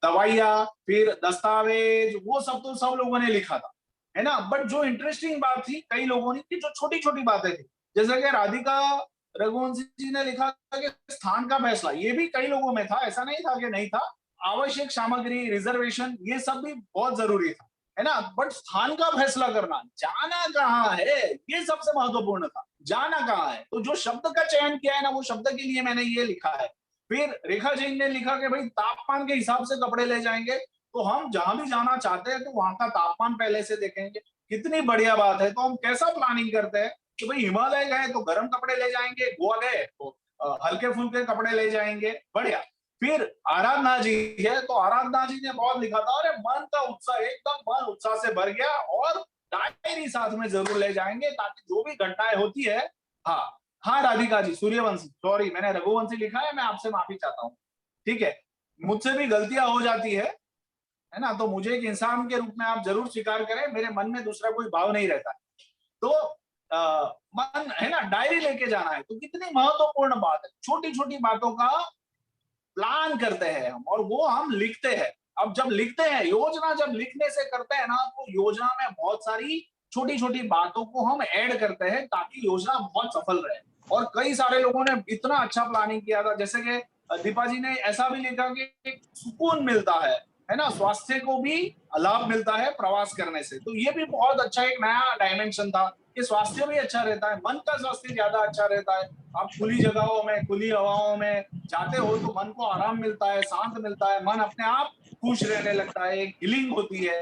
दवाइयाँ, फिर दस्तावेज, वो सब तो सब लोगों ने लिखा था, है ना। बट जो इंटरेस्टिंग बात थी कई लोगों ने कि जो छोटी छोटी बातें थी, जैसे कि राधिका रघुवंशी जी ने लिखा था कि स्थान का फैसला, ये भी कई लोगों में था, ऐसा नहीं था कि नहीं था। आवश्यक सामग्री, रिजर्वेशन, ये सब भी बहुत जरूरी था, है ना। बट स्थान का फैसला करना, जाना कहाँ है, ये सबसे महत्वपूर्ण था। जाना कहाँ है, तो जो शब्द का चयन किया है ना, वो शब्द के लिए मैंने ये लिखा है। फिर रेखा जैन ने लिखा कि भाई तापमान के हिसाब से कपड़े ले जाएंगे, तो हम जहां भी जाना चाहते हैं तो वहां का तापमान पहले से देखेंगे। कितनी बढ़िया बात है। तो हम कैसा प्लानिंग करते हैं कि भाई हिमालय गए तो गर्म कपड़े ले जाएंगे, गोवा गए तो हल्के फुल्के कपड़े ले जाएंगे, बढ़िया। फिर आराधना जी है, तो आराधना जी ने बहुत लिखा था, अरे मन का उत्साह, एकदम मन उत्साह से भर गया, और डायरी साथ में जरूर ले जाएंगे ताकि जो भी घटनाएं होती है। हाँ हाँ राधिका जी, सूर्यवंशी, सॉरी मैंने रघुवंशी लिखा है, मैं आपसे माफी चाहता हूँ। ठीक है, मुझसे भी गलतियां हो जाती है ना। तो मुझे एक इंसान के रूप में आप जरूर स्वीकार करें, मेरे मन में दूसरा कोई भाव नहीं रहता। तो मन, है ना, डायरी लेके जाना है, तो कितनी महत्वपूर्ण बात है। छोटी छोटी बातों का प्लान करते हैं हम, और वो हम लिखते हैं। अब जब लिखते हैं, योजना जब लिखने से करते हैं ना, तो योजना में बहुत सारी छोटी छोटी बातों को हम ऐड करते हैं ताकि योजना बहुत सफल रहे। और कई सारे लोगों ने इतना अच्छा प्लानिंग किया था, जैसे कि दीपा जी ने ऐसा भी लिखा कि एक सुकून मिलता है ना, स्वास्थ्य को भी लाभ मिलता है प्रवास करने से। तो ये भी बहुत अच्छा एक नया डायमेंशन था कि स्वास्थ्य भी अच्छा रहता है, मन का स्वास्थ्य ज्यादा अच्छा रहता है। आप खुली जगहों में, खुली हवाओं में जाते हो तो मन को आराम मिलता है, शांत मिलता है, मन अपने आप खुश रहने लगता है, एक हीलिंग होती है।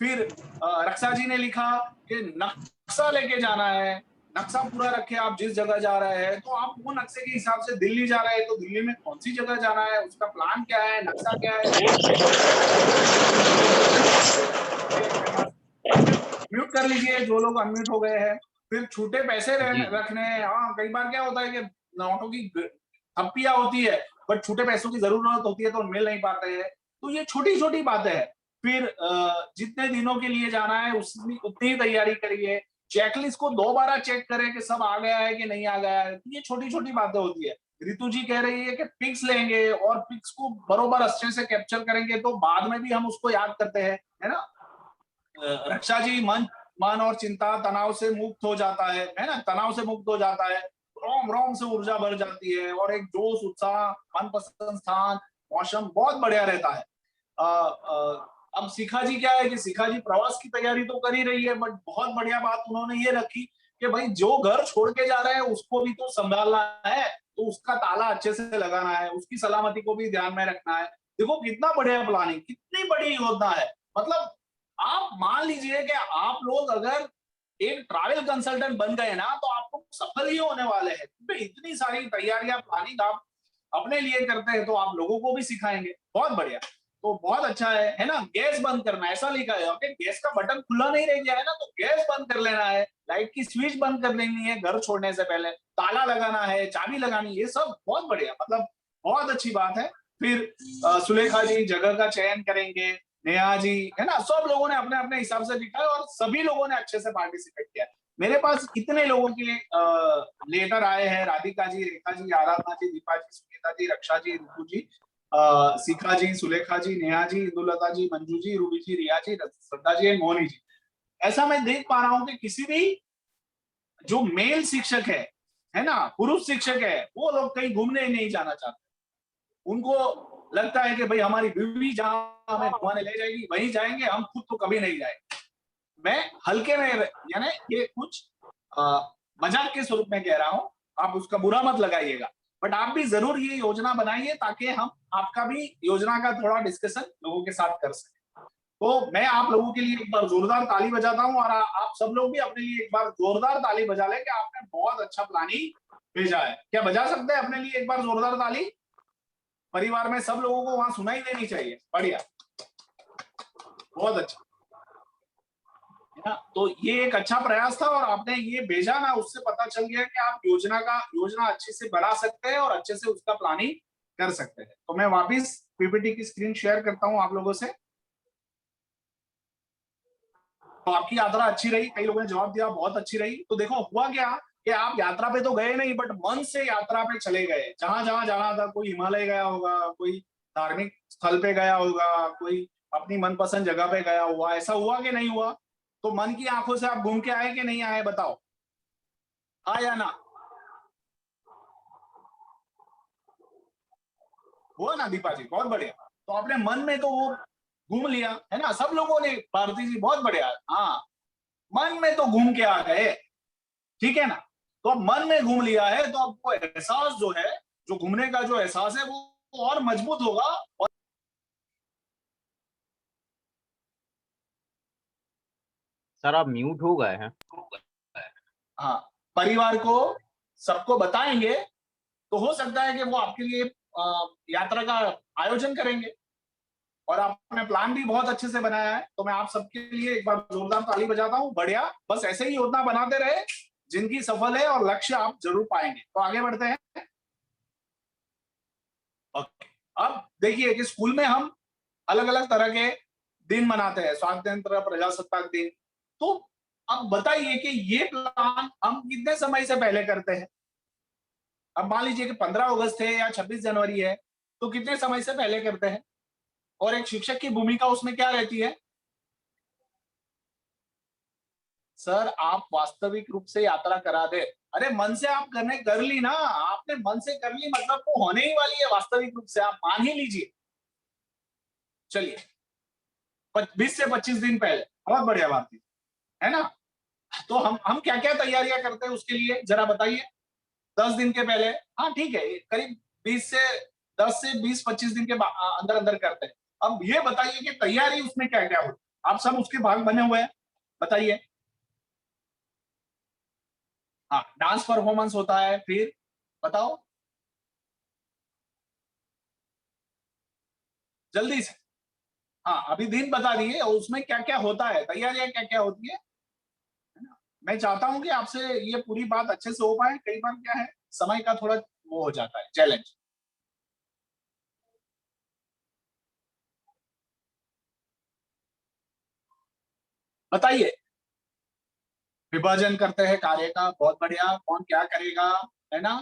फिर रक्षा जी ने लिखा कि नक्शा लेके जाना है, नक्शा पूरा रखे आप जिस जगह जा रहे हैं, तो आप वो नक्शे के हिसाब से दिल्ली जा रहे हैं तो दिल्ली में कौन सी जगह जाना है, उसका प्लान क्या है, नक्शा क्या है, म्यूट कर लीजिए जो लोग अनम्यूट हो गए हैं। फिर छूटे पैसे जी रखने, हाँ कई बार क्या होता है कि नोटों की थप्पियां होती है, बट छूटे पैसों की जरूरत होती है तो मिल नहीं पाते हैं। तो ये छोटी छोटी बातें हैं। फिर जितने दिनों के लिए जाना है उतनी ही तैयारी करिए, चेकलिस्ट को 2 बार चेक करें कि सब आ गया है कि नहीं आ गया है। तो ये छोटी छोटी बातें होती है। रितु जी कह रही है कि पिक्स लेंगे और पिक्स को बरोबर अच्छे से कैप्चर करेंगे तो बाद में भी हम उसको याद करते हैं, है ना। रक्षा जी, मन और चिंता तनाव से मुक्त हो जाता है ना, तनाव से मुक्त हो जाता है, रोम रोम से ऊर्जा भर जाती है, और एक जोश, उत्साह, मनपसंद स्थान, मौसम बहुत बढ़िया रहता है। अब शिखा जी क्या है कि शिखा जी प्रवास की तैयारी तो कर ही रही है, बट बहुत बढ़िया बात उन्होंने ये रखी कि भाई जो घर छोड़ के जा रहे हैं उसको भी तो संभालना है, तो उसका ताला अच्छे से लगाना है, उसकी सलामती को भी ध्यान में रखना है। देखो कितना बढ़िया प्लानिंग, कितनी बड़ी योजना है। मतलब आप मान लीजिए कि आप लोग अगर एक ट्रैवल कंसल्टेंट बन गए ना, तो आप लोग सफल ही होने वाले हैं। तो इतनी सारी तैयारियां, प्लानिंग आप अपने लिए करते हैं तो आप लोगों को भी सिखाएंगे, बहुत बढ़िया। तो बहुत अच्छा है ना। गैस बंद करना, ऐसा लिखा है ओके, गैस का बटन खुला नहीं रह गया है ना, तो गैस बंद कर लेना है, लाइट की स्विच बंद कर लेनी है घर छोड़ने से पहले, ताला लगाना है, चाबी लगानी है, ये सब बहुत बढ़िया, मतलब बहुत अच्छी बात है। फिर सुलेखा जी जगह का चयन करेंगे, नेहा जी, है ना, सब लोगों ने अपने अपने हिसाब से लिखा है और सभी लोगों ने अच्छे से पार्टिसिपेट किया। मेरे पास इतने लोगों के लेटर आए हैं, राधिका जी, रेखा जी, आराधना जी, दीपा जी, सुनीता जी, रक्षा जी, रितु जी, शिखा जी, सुलेखा जी, नेहा जी, इंदुलता जी, मंजू जी, रूबी जी, रिया जी, श्रद्धा जी एंड मोहनी जी। ऐसा मैं देख पा रहा हूं कि किसी भी जो मेल शिक्षक है ना, पुरुष शिक्षक है, वो लोग कहीं घूमने नहीं जाना चाहते। उनको लगता है कि भाई हमारी बीवी जहां हमें घुमाने ले जाएगी वहीं जाएंगे, हम खुद तो कभी नहीं जाएंगे। मैं हल्के में, यानी ये कुछ मजाक के स्वरूप में कह रहा हूं, आप उसका बुरा मत लगाइएगा, बट आप भी जरूर ये योजना बनाइए ताकि हम आपका भी योजना का थोड़ा डिस्कशन लोगों के साथ कर सकें। तो मैं आप लोगों के लिए एक बार जोरदार ताली बजाता हूं और आप सब लोग भी अपने लिए एक बार जोरदार ताली बजा लें कि आपने बहुत अच्छा प्लानिंग भेजा है। क्या बजा सकते हैं अपने लिए एक बार जोरदार ताली? परिवार में सब लोगों को वहां सुनाई देनी चाहिए। बढ़िया, बहुत अच्छा है ना। तो ये एक अच्छा प्रयास था और आपने ये भेजा ना, उससे पता चल गया कि आप योजना अच्छे से बना सकते हैं और अच्छे से उसका प्लानिंग कर सकते हैं। तो मैं वापिस पीपीटी की स्क्रीन शेयर करता हूं आप लोगों से। तो आपकी यात्रा अच्छी रही, कई लोगों ने जवाब दिया बहुत अच्छी रही। तो देखो हुआ क्या कि आप यात्रा पे तो गए नहीं, बट मन से यात्रा पे चले गए। जहां जहां जाना था, कोई हिमालय गया होगा, कोई धार्मिक स्थल पे गया होगा, कोई अपनी मनपसंद जगह पे गया हुआ। ऐसा हुआ कि नहीं हुआ? तो मन की आंखों से आप घूम के आए कि नहीं आए, बताओ, हाँ या ना? हुआ ना दीपा जी? बहुत बढ़िया। तो आपने मन में तो वो घूम लिया है ना, सब लोगों ने। भारती जी बहुत बढ़िया, हाँ, मन में तो घूम के आ गए, ठीक है ना। तो अब मन में घूम लिया है तो आपको एहसास जो है, जो घूमने का जो एहसास है वो और मजबूत होगा। और सर आप म्यूट हो गए हैं। हाँ, परिवार को सबको बताएंगे तो हो सकता है कि वो आपके लिए यात्रा का आयोजन करेंगे। और आपने प्लान भी बहुत अच्छे से बनाया है, तो मैं आप सबके लिए एक बार जोरदार ताली बजाता हूँ। बढ़िया, बस ऐसे ही योजना बनाते रहे, जिंदगी सफल है और लक्ष्य आप जरूर पाएंगे। तो आगे बढ़ते हैं। ओके, अब देखिए कि स्कूल में हम अलग अलग तरह के दिन मनाते हैं, स्वातंत्र, प्रजासत्ताक दिन। तो अब बताइए कि ये प्लान हम कितने समय से पहले करते हैं? अब मान लीजिए कि 15 अगस्त है या 26 जनवरी है, तो कितने समय से पहले करते हैं? और एक शिक्षक की भूमिका उसमें क्या रहती है? सर आप वास्तविक रूप से यात्रा करा दे। अरे मन से आप कर ली ना, आपने मन से कर ली, मतलब वो होने ही वाली है वास्तविक रूप से, आप मान ही लीजिए। चलिए 20 से 25 दिन पहले, बहुत बढ़िया बात है ना। तो हम क्या क्या तैयारियां करते हैं उसके लिए जरा बताइए। 10 दिन के पहले, हाँ ठीक है, करीब 10 से 20-25 दिन के अंदर अंदर करते हैं। अब ये बताइए कि तैयारी उसमें क्या क्या होती है? आप सब उसके भाग बने हुए हैं, बताइए। हाँ, डांस परफॉर्मेंस होता है, फिर बताओ जल्दी से। हाँ, अभी दिन बता दिए और उसमें क्या क्या होता है, तैयारियां क्या क्या होती है ना। मैं चाहता हूं कि आपसे ये पूरी बात अच्छे से हो पाए। कई बार क्या है, समय का थोड़ा वो हो जाता है, चैलेंज। बताइए, विभाजन करते हैं कार्य का, बहुत बढ़िया। कौन क्या करेगा, है ना,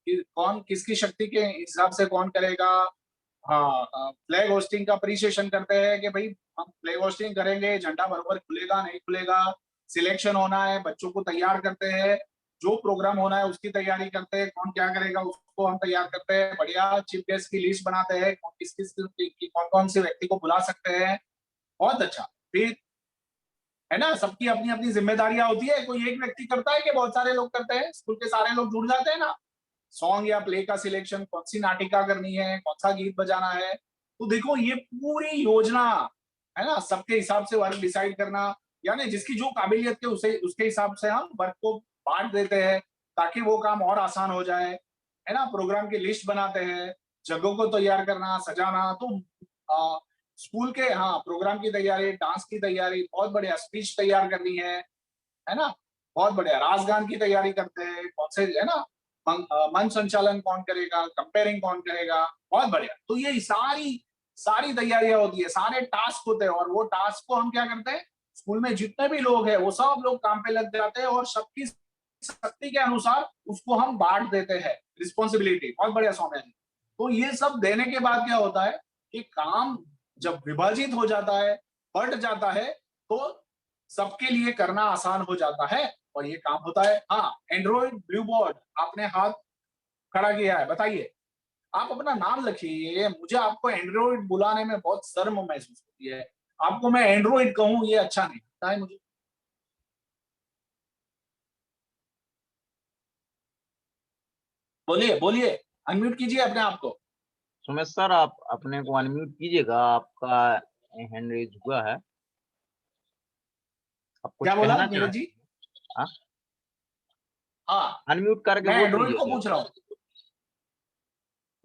कि कौन किसकी शक्ति के हिसाब से कौन करेगा। हाँ, फ्लैग होस्टिंग का अप्रिसिएशन करते हैं कि भाई हम फ्लैग होस्टिंग करेंगे, झंडा बरोबर खुलेगा नहीं खुलेगा। सिलेक्शन होना है, बच्चों को तैयार करते हैं, जो प्रोग्राम होना है उसकी तैयारी करते हैं, कौन क्या करेगा उसको हम तैयार करते हैं। बढ़िया, चीफ गेस्ट की लिस्ट बनाते हैं, कौन कौन से व्यक्ति को बुला सकते हैं। बहुत अच्छा। फिर है ना, सबकी अपनी अपनी जिम्मेदारियां होती है, कोई एक व्यक्ति करता है कि बहुत सारे लोग करते हैं, स्कूल के सारे लोग जुड़ जाते हैं ना। सॉन्ग या प्ले का सिलेक्शन, कौन सी नाटिका करनी है, कौन सा गीत बजाना है। तो देखो ये पूरी योजना है ना, सबके हिसाब से वर्क डिसाइड करना, यानी जिसकी जो काबिलियत के उसे उसके हिसाब से हम वर्क को बांट देते हैं ताकि वो काम और आसान हो जाए, है ना। प्रोग्राम की लिस्ट बनाते हैं, जगहों को तैयार करना, सजाना। तो स्कूल के, हाँ, प्रोग्राम की तैयारी, डांस की तैयारी, बहुत बढ़िया, स्पीच तैयार करनी है ना, बहुत बढ़िया। राजगान की तैयारी करते हैं, कौन से, है ना, मंच संचालन कौन करेगा, कंपेयरिंग कौन करेगा, बहुत बढ़िया। तो ये सारी सारी तैयारियां होती है, सारे टास्क होते हैं और वो टास्क को हम क्या करते हैं, स्कूल में जितने भी लोग हैं वो सब लोग काम पे लग जाते हैं और सबकी शक्ति के अनुसार उसको हम बांट देते हैं रिस्पॉन्सिबिलिटी। बहुत बढ़िया सौम्या जी। तो ये सब देने के बाद क्या होता है कि काम जब विभाजित हो जाता है, बट जाता है, तो सबके लिए करना आसान हो जाता है और ये काम होता है। हाँ, एंड्रॉइड ब्लू बोर्ड, आपने हाथ खड़ा किया है, बताइए। आप अपना नाम लिखिए, मुझे आपको एंड्रॉइड बुलाने में बहुत शर्म महसूस होती है। आपको मैं एंड्रॉइड कहूं ये अच्छा नहीं लगता है मुझे। बोलिए बोलिए, अनम्यूट कीजिए अपने आप को। सुमित सर, आप अपने को अनम्यूट कीजिएगा, आपका हैंड रेज हुआ है। आप कुछ क्या बोला कहना नीरज जी? चाहते हैं? हाँ, अनम्यूट करके मैं बोल एंड्रॉइड को दीजिए पूछ रहा हूँ,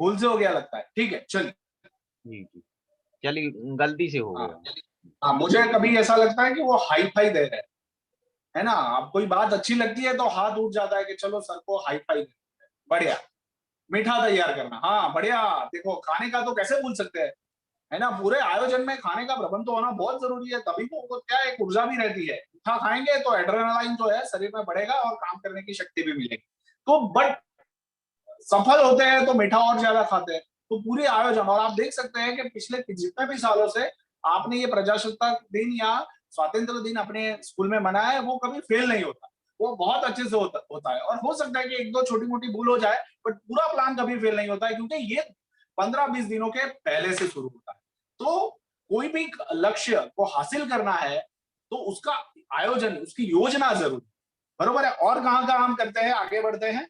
भूल से हो गया लगता है। ठीक है, चलिए। जी जी, चलिए गलती से हो हाँ गया। हाँ, मुझे कभी ऐसा लगता है कि वो हाई फाई दे रहे हैं, है ना। अब कोई बात अच्छी लगती है तो हाथ उठ जाता है कि चलो सर को हाई फाई दे। बढ़िया। मीठा तैयार करना, हाँ बढ़िया। देखो, खाने का तो कैसे भूल सकते हैं, है ना। पूरे आयोजन में खाने का प्रबंध तो होना बहुत जरूरी है, तभी तो क्या एक ऊर्जा भी रहती है। मीठा खाएंगे तो एड्रेनालाइन जो है शरीर में बढ़ेगा और काम करने की शक्ति भी मिलेगी। तो बट सफल होते हैं तो मीठा और ज्यादा खाते हैं। तो पूरे आयोजन, और आप देख सकते हैं कि पिछले जितने भी सालों से आपने ये प्रजासत्ताक दिन या स्वातंत्र दिन अपने स्कूल में मनाया है, वो कभी फेल नहीं होता। वो बहुत अच्छे से होता है। और हो सकता है कि एक दो छोटी मोटी भूल हो जाए, बट पूरा प्लान कभी फेल नहीं होता है, क्योंकि ये 15-20 दिनों के पहले से शुरू होता है। तो कोई भी लक्ष्य को हासिल करना है तो उसका आयोजन, उसकी योजना जरूरी, बरोबर है। और कहाँ हम करते हैं, आगे बढ़ते हैं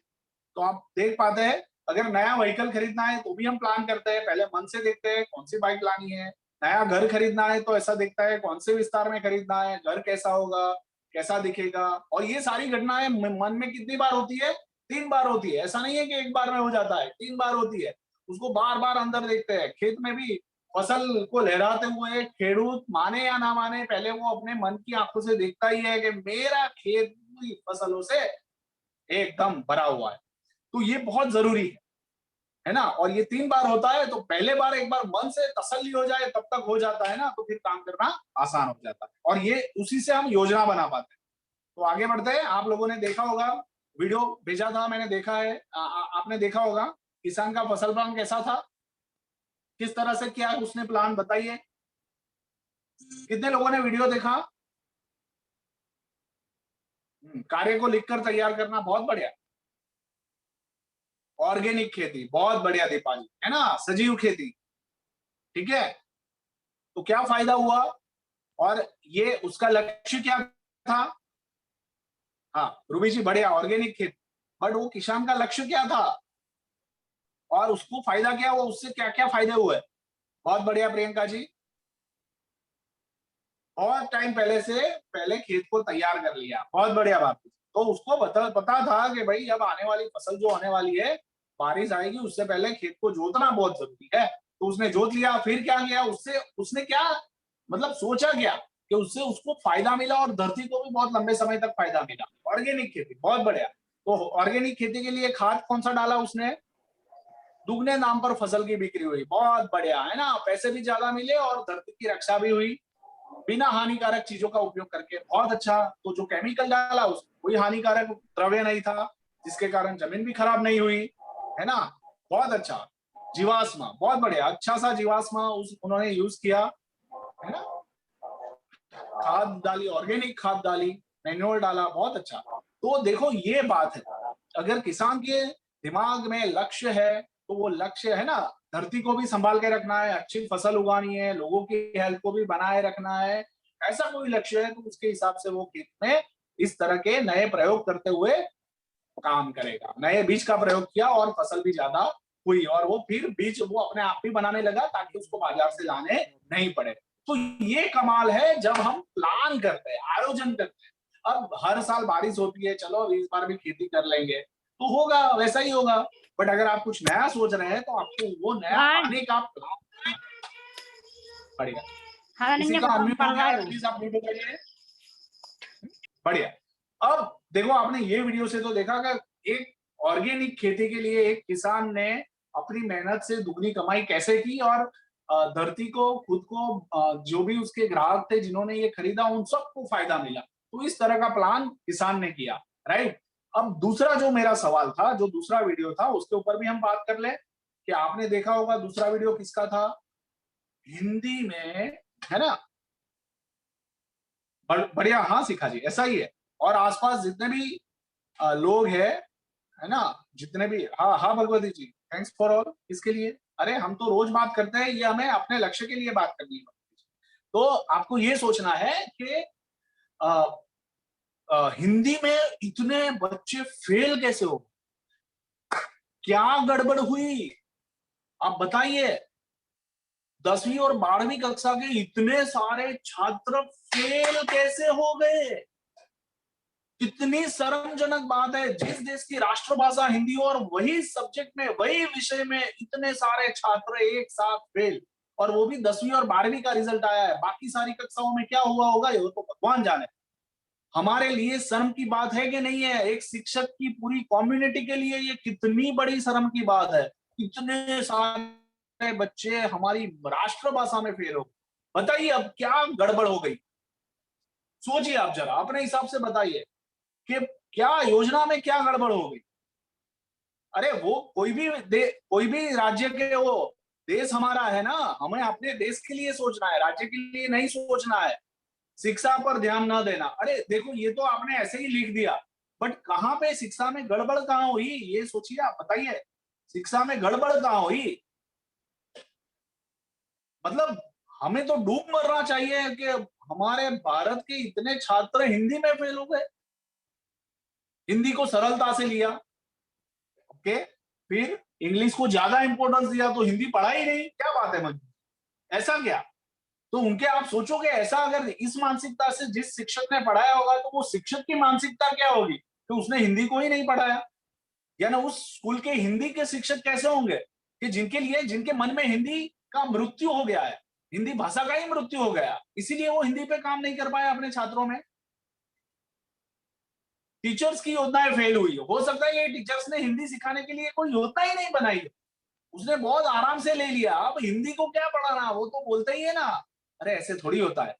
तो आप देख पाते हैं, अगर नया व्हीकल खरीदना है तो भी हम प्लान करते हैं। पहले मन से देखते हैं कौन सी बाइक लानी है। नया घर खरीदना है तो ऐसा देखता है कौन से विस्तार में खरीदना है, घर कैसा होगा, कैसा दिखेगा। और ये सारी घटनाएं मन में कितनी बार होती है? 3 बार होती है। ऐसा नहीं है कि एक बार में हो जाता है, 3 बार होती है। उसको बार बार अंदर देखते हैं। खेत में भी फसल को लहराते हुए खेडूत माने या ना माने, पहले वो अपने मन की आंखों से देखता ही है कि मेरा खेत फसलों से एकदम भरा हुआ है। तो ये बहुत जरूरी है ना। और ये 3 बार होता है, तो पहले बार एक बार मन से तसल्ली हो जाए तब तक हो जाता है ना, तो फिर काम करना आसान हो जाता है। और ये उसी से हम योजना बना पाते हैं। तो आगे बढ़ते हैं। आप लोगों ने देखा होगा, वीडियो भेजा था, मैंने देखा है। आपने देखा होगा किसान का फसल प्लान कैसा था, किस तरह से किया उसने प्लान, बताइए। कितने लोगों ने वीडियो देखा? कार्य को लिखकर तैयार करना, बहुत बढ़िया। ऑर्गेनिक खेती, बहुत बढ़िया दीपाली, है ना। सजीव खेती, ठीक है। तो क्या फायदा हुआ और ये उसका लक्ष्य क्या था? हाँ रूबी जी, बढ़िया, ऑर्गेनिक खेती। बट वो किसान का लक्ष्य क्या था और उसको फायदा क्या हुआ, उससे क्या क्या फायदे हुए? बहुत बढ़िया प्रियंका जी। बहुत टाइम पहले से पहले खेत को तैयार कर लिया, बहुत बढ़िया बात। तो उसको पता था कि भाई अब आने वाली फसल जो होने वाली है, बारिश आएगी, उससे पहले खेत को जोतना बहुत जरूरी है। तो उसने जोत लिया। फिर क्या किया, उससे उसने क्या मतलब सोचा क्या कि उससे उसको फायदा मिला और धरती को भी बहुत लंबे समय तक फायदा मिला। ऑर्गेनिक खेती, बहुत बढ़िया। तो ऑर्गेनिक खेती के लिए खाद कौन सा डाला उसने? दुगने दाम पर फसल की बिक्री हुई, बहुत बढ़िया, है ना। पैसे भी ज्यादा मिले और धरती की रक्षा भी हुई, बिना हानिकारक चीजों का उपयोग करके, बहुत अच्छा। तो जो केमिकल डाला उसमें कोई हानिकारक द्रव्य नहीं था, जिसके कारण जमीन भी खराब नहीं हुई, है ना। बहुत अच्छा। जीवाश्म, बहुत बढ़िया, अच्छा सा जीवाश्म उन्होंने यूज किया, है ना। खाद डाली, ऑर्गेनिक खाद डाली, मैन्योर डाला, बहुत अच्छा। तो देखो ये बात है, अगर किसान के दिमाग में लक्ष्य है तो वो लक्ष्य है ना, धरती को भी संभाल के रखना है, अच्छी फसल उगानी है, लोगों की हेल्थ को भी बनाए रखना है, ऐसा कोई लक्ष्य है तो उसके हिसाब से वो खेत में इस तरह के नए प्रयोग करते हुए काम करेगा। नए बीज का प्रयोग किया और फसल भी ज्यादा हुई, और वो फिर बीज वो अपने आप ही बनाने लगा ताकि उसको बाजार से लाने नहीं पड़े। तो ये कमाल है जब हम प्लान करते हैं, आयोजन करते हैं। अब हर साल बारिश होती है, चलो इस बार भी खेती कर लेंगे, तो होगा, वैसा ही होगा। बट अगर आप कुछ नया सोच रहे हैं तो आपको वो नया पाने का प्लान पड़ेगा। किसी का अनम्यूट हो गया है, प्लीज आप म्यूट हो जाइए। बढ़िया। अब देखो, आपने ये वीडियो से तो देखा कि एक ऑर्गेनिक खेती के लिए एक किसान ने अपनी मेहनत से दुगनी कमाई कैसे की, और धरती को, खुद को, जो भी उसके ग्राहक थे जिन्होंने ये खरीदा, उन सबको फायदा मिला। तो इस तरह का प्लान किसान ने किया, राइट। अब दूसरा जो मेरा सवाल था, जो दूसरा वीडियो था, उसके ऊपर भी हम बात कर ले कि आपने देखा होगा दूसरा वीडियो किसका था, हिंदी में, है ना। बढ़िया, हाँ शिखा जी, ऐसा ही है। और आसपास जितने भी लोग हैं, है ना, जितने भी, हाँ हाँ भगवती जी, थैंक्स फॉर ऑल, इसके लिए। अरे हम तो रोज बात करते हैं, ये हमें अपने लक्ष्य के लिए बात करनी है। तो आपको ये सोचना है कि हिंदी में इतने बच्चे फेल कैसे हो, क्या गड़बड़ हुई, आप बताइए। 10वीं और 12वीं कक्षा के इतने सारे छात्र फेल कैसे हो गए, कितनी शर्मजनक बात है। जिस देश की राष्ट्रभाषा हिंदी और वही सब्जेक्ट में, वही विषय में इतने सारे छात्र एक साथ फेल, और वो भी 10वीं और 12वीं का रिजल्ट आया है। बाकी सारी कक्षाओं में क्या हुआ होगा ये तो भगवान जाने। हमारे लिए शर्म की बात है कि नहीं है? एक शिक्षक की पूरी कम्युनिटी के लिए ये कितनी बड़ी शर्म की बात है, इतने सारे बच्चे हमारी राष्ट्रभाषा में फेल हो। बताइए अब क्या गड़बड़ हो गई, सोचिए आप जरा अपने हिसाब से बताइए कि क्या योजना में क्या गड़बड़ हो गई। अरे वो कोई भी राज्य के, वो देश हमारा है ना, हमें अपने देश के लिए सोचना है, राज्य के लिए नहीं सोचना है। शिक्षा पर ध्यान न देना, अरे देखो ये तो आपने ऐसे ही लिख दिया, बट कहां पे शिक्षा में गड़बड़ कहां हुई ये सोचिए, आप बताइए, शिक्षा में गड़बड़ कहां हुई। मतलब हमें तो डूब मरना चाहिए कि हमारे भारत के इतने छात्र हिंदी में फेल हो गए, हिंदी को सरलता से लिया, ओके, फिर इंग्लिश को ज्यादा इंपॉर्टेंस दिया, तो हिंदी पढ़ा ही नहीं, क्या बात है मजबूत, ऐसा क्या। तो उनके आप सोचोगे ऐसा, अगर इस मानसिकता से जिस शिक्षक ने पढ़ाया होगा, तो वो शिक्षक की मानसिकता क्या होगी कि उसने हिंदी को ही नहीं पढ़ाया, या ना उस स्कूल के हिंदी के शिक्षक कैसे होंगे कि जिनके मन में हिंदी का मृत्यु हो गया है, हिंदी भाषा का ही मृत्यु हो गया, इसीलिए वो हिंदी पे काम नहीं कर पाया अपने छात्रों में। टीचर्स की योजनाएं फेल हुई, हो सकता है ये टीचर्स ने हिंदी सिखाने के लिए कोई योजना ही नहीं बनाई, उसने बहुत आराम से ले लिया, अब हिंदी को क्या पढ़ाना, वो तो बोलते ही है ना। अरे ऐसे थोड़ी होता है,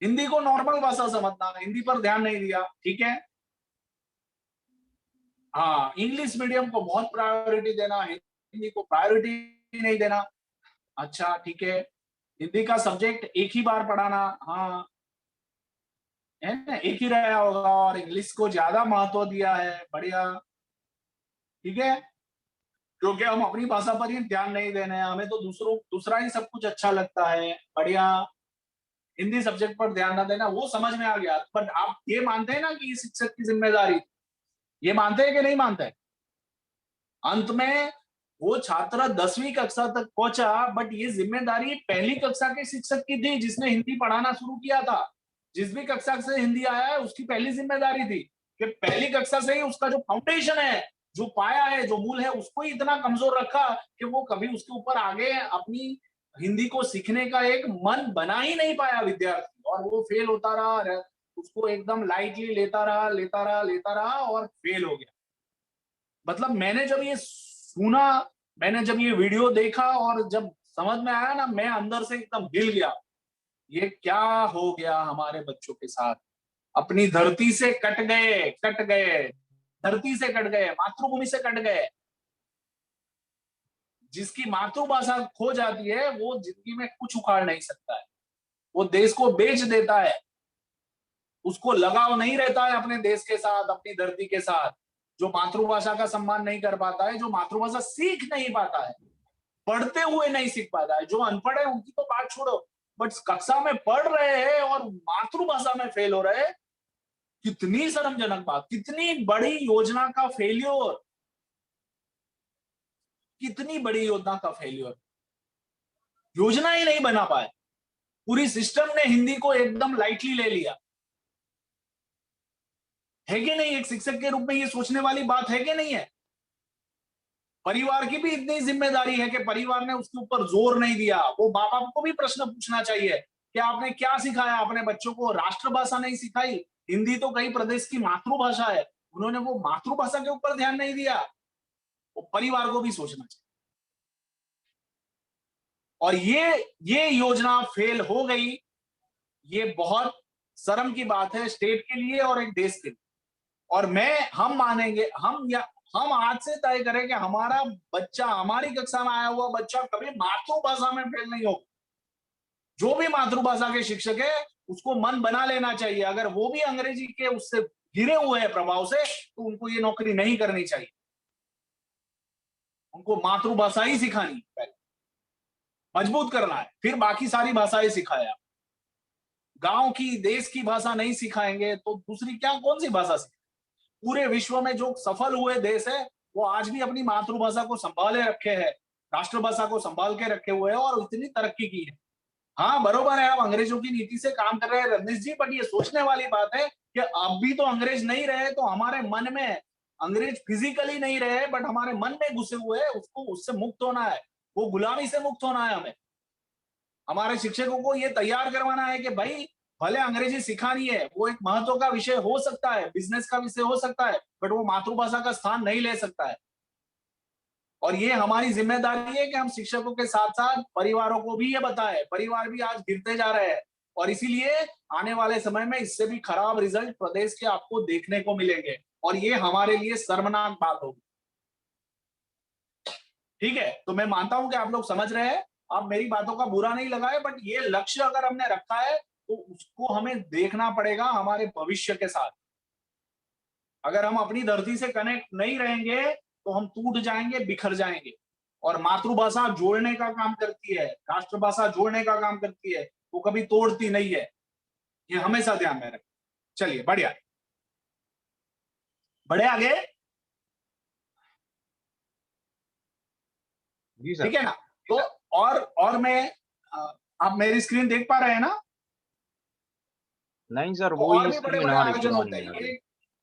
हिंदी को नॉर्मल भाषा समझना, हिंदी पर ध्यान नहीं दिया, ठीक है। हाँ, इंग्लिश मीडियम को बहुत प्रायोरिटी देना, हिंदी को प्रायोरिटी नहीं देना, अच्छा ठीक है। हिंदी का सब्जेक्ट एक ही बार पढ़ाना, हाँ है ना, एक ही रहा होगा, और इंग्लिश को ज्यादा महत्व दिया है, बढ़िया, ठीक है, क्योंकि हम अपनी भाषा पर ही ध्यान नहीं देने हैं, हमें तो दूसरा ही सब कुछ अच्छा लगता है, बढ़िया। हिंदी सब्जेक्ट पर ध्यान न देना, वो समझ में आ गया, बट आप ये मानते हैं ना कि ये शिक्षक की जिम्मेदारी, ये मानते हैं कि नहीं मानते? अंत में वो छात्र 10वीं कक्षा तक पहुंचा, बट ये जिम्मेदारी पहली कक्षा के शिक्षक की थी जिसने हिंदी पढ़ाना शुरू किया था। जिस भी कक्षा से हिंदी आया है उसकी पहली जिम्मेदारी थी कि पहली कक्षा से ही उसका जो फाउंडेशन है, जो पाया है, जो मूल है, उसको ही इतना कमजोर रखा कि वो कभी उसके ऊपर आगे अपनी हिंदी को सीखने का एक मन बना ही नहीं पाया विद्यार्थी, और वो फेल होता रहा, उसको एकदम लाइटली लेता रहा और फेल हो गया। मतलब मैंने जब ये सुना, मैंने जब ये वीडियो देखा और जब समझ में आया ना, मैं अंदर से एकदम हिल गया, ये क्या हो गया हमारे बच्चों के साथ। अपनी धरती से कट गए, धरती से कट गए, मातृभूमि से कट गए। जिसकी मातृभाषा खो जाती है वो जिंदगी में कुछ उखाड़ नहीं सकता है, वो देश को बेच देता है, उसको लगाव नहीं रहता है अपने देश के साथ, अपनी धरती के साथ। जो मातृभाषा का सम्मान नहीं कर पाता है, जो मातृभाषा सीख नहीं पाता है, पढ़ते हुए नहीं सीख पाता है, जो अनपढ़ है उनकी तो बात छोड़ो, बट कक्षा में पढ़ रहे हैं और मातृभाषा में फेल हो रहे हैं, कितनी शर्मजनक बात, कितनी बड़ी योजना का फेल्योर, कितनी बड़ी योजना का फेल्योर। योजना ही नहीं बना पाए, पूरी सिस्टम ने हिंदी को एकदम लाइटली ले लिया, है कि नहीं? एक शिक्षक के रूप में ये सोचने वाली बात है कि नहीं है? परिवार की भी इतनी जिम्मेदारी है कि परिवार ने उसके ऊपर जोर नहीं दिया। वो माँ बाप को भी प्रश्न पूछना चाहिए कि आपने क्या सिखाया अपने बच्चों को, राष्ट्रभाषा नहीं सिखाई, हिंदी तो कई प्रदेश की मातृभाषा है, उन्होंने वो मातृभाषा के ऊपर ध्यान नहीं दिया। वो परिवार को भी सोचना चाहिए। और ये योजना फेल हो गई, ये बहुत शर्म की बात है स्टेट के लिए और एक देश के लिए। और हम मानेंगे, हम आज से तय करें कि हमारा बच्चा, हमारी कक्षा में आया हुआ बच्चा कभी मातृभाषा में फेल नहीं होगा। जो भी मातृभाषा के शिक्षक है उसको मन बना लेना चाहिए, अगर वो भी अंग्रेजी के उससे घिरे हुए हैं प्रभाव से, तो उनको ये नौकरी नहीं करनी चाहिए। उनको मातृभाषा ही सिखानी है, पहले मजबूत करना है, फिर बाकी सारी भाषाएं सिखाए। आप गांव की, देश की भाषा नहीं सिखाएंगे तो दूसरी क्या, कौन सी भाषा सिखाएंगे? पूरे विश्व में जो सफल हुए देश है वो आज भी अपनी मातृभाषा को संभाले रखे हैं, राष्ट्रभाषा को संभाल के रखे हुए हैं और इतनी तरक्की की है। हाँ बरोबर है, आप अंग्रेजों की नीति से काम कर रहे हैं रजनीश जी, बट ये सोचने वाली बात है कि अब भी तो अंग्रेज नहीं रहे, तो हमारे मन में अंग्रेज फिजिकली नहीं रहे बट हमारे मन में घुसे हुए हैं, उसको उससे मुक्त होना है, वो गुलामी से मुक्त होना है। हमें हमारे शिक्षकों को ये तैयार करवाना है कि भाई भले अंग्रेजी सिखानी है, वो एक महत्व का विषय हो सकता है, बिजनेस का विषय हो सकता है, बट वो मातृभाषा का स्थान नहीं ले सकता है। और ये हमारी जिम्मेदारी है कि हम शिक्षकों के साथ साथ परिवारों को भी ये बताएं। परिवार भी आज गिरते जा रहे हैं और इसीलिए आने वाले समय में इससे भी खराब रिजल्ट प्रदेश के आपको देखने को मिलेंगे और ये हमारे लिए शर्मनाक बात होगी। ठीक है, तो मैं मानता हूं कि आप लोग समझ रहे हैं, आप मेरी बातों का बुरा नहीं लगाए, बट ये लक्ष्य अगर हमने रखा है तो उसको हमें देखना पड़ेगा हमारे भविष्य के साथ। अगर हम अपनी धरती से कनेक्ट नहीं रहेंगे तो हम टूट जाएंगे, बिखर जाएंगे। और मातृभाषा जोड़ने का काम करती है, राष्ट्रभाषा जोड़ने का काम करती है, वो कभी तोड़ती नहीं है, ये हमेशा ध्यान में रखें। चलिए बढ़िया, बढ़े आगे। जी सर। ठीक है ना? तो और मैं आप मेरी स्क्रीन देख पा रहे हैं ना? नहीं सर, तो वो और ही भी बड़े स्क्रीन बड़े हमारी आयोजन खुलवानी होते हैं, है। ये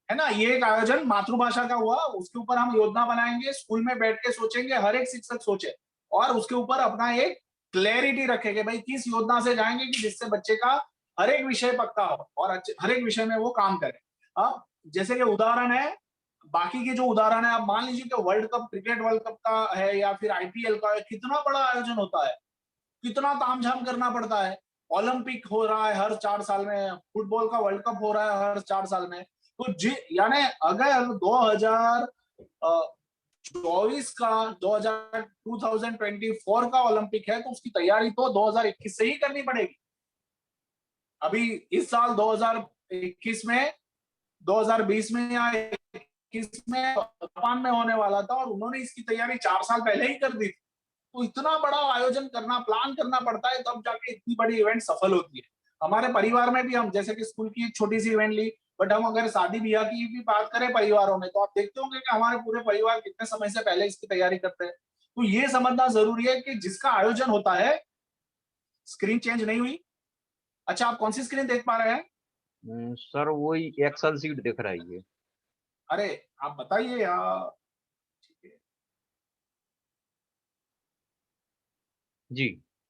है ना, ये एक आयोजन मातृभाषा का हुआ, उसके ऊपर हम योजना बनाएंगे, स्कूल में बैठ के सोचेंगे, हर एक शिक्षक सोचे और उसके ऊपर अपना एक क्लैरिटी रखेंगे, भाई किस योजना से जाएंगे कि जिससे बच्चे का हर एक विषय पक्का हो और हर एक विषय में वो काम करे। अब जैसे कि उदाहरण है, बाकी के जो उदाहरण है, आप मान लीजिए कि world cup, cricket world cup का है या फिर आईपीएल का है, कितना बड़ा आयोजन होता है, कितना तामझाम करना पड़ता है। ओलंपिक हो रहा है हर 4 साल में, फुटबॉल का वर्ल्ड कप हो रहा है हर 4 साल में। तो यानी अगर 2024 का 2024 का ओलंपिक है तो उसकी तैयारी तो 2021 से ही करनी पड़ेगी। अभी इस साल 2021 में, 2020 में या 21 में जापान में होने वाला था और उन्होंने इसकी तैयारी 4 साल पहले ही कर दी थी। तो इतना बड़ा आयोजन करना, प्लान करना पड़ता है, तब जाके इतनी बड़ी इवेंट सफल होती है। हमारे परिवार में भी हम जैसे कि स्कूल की एक छोटी सी इवेंट ली, बट हम अगर शादी ब्याह की भी बात करें परिवारों में, तो आप देखते होंगे कि हमारे पूरे परिवार कितने समय से पहले इसकी तैयारी करते हैं। तो ये समझना जरूरी है कि जिसका आयोजन होता है, स्क्रीन चेंज नहीं हुई? अच्छा, आप कौन सी स्क्रीन देख पा रहे हैं? सर वही एक्सेल सीट दिख रही है। अरे आप बताइए यार। ठीक है, जी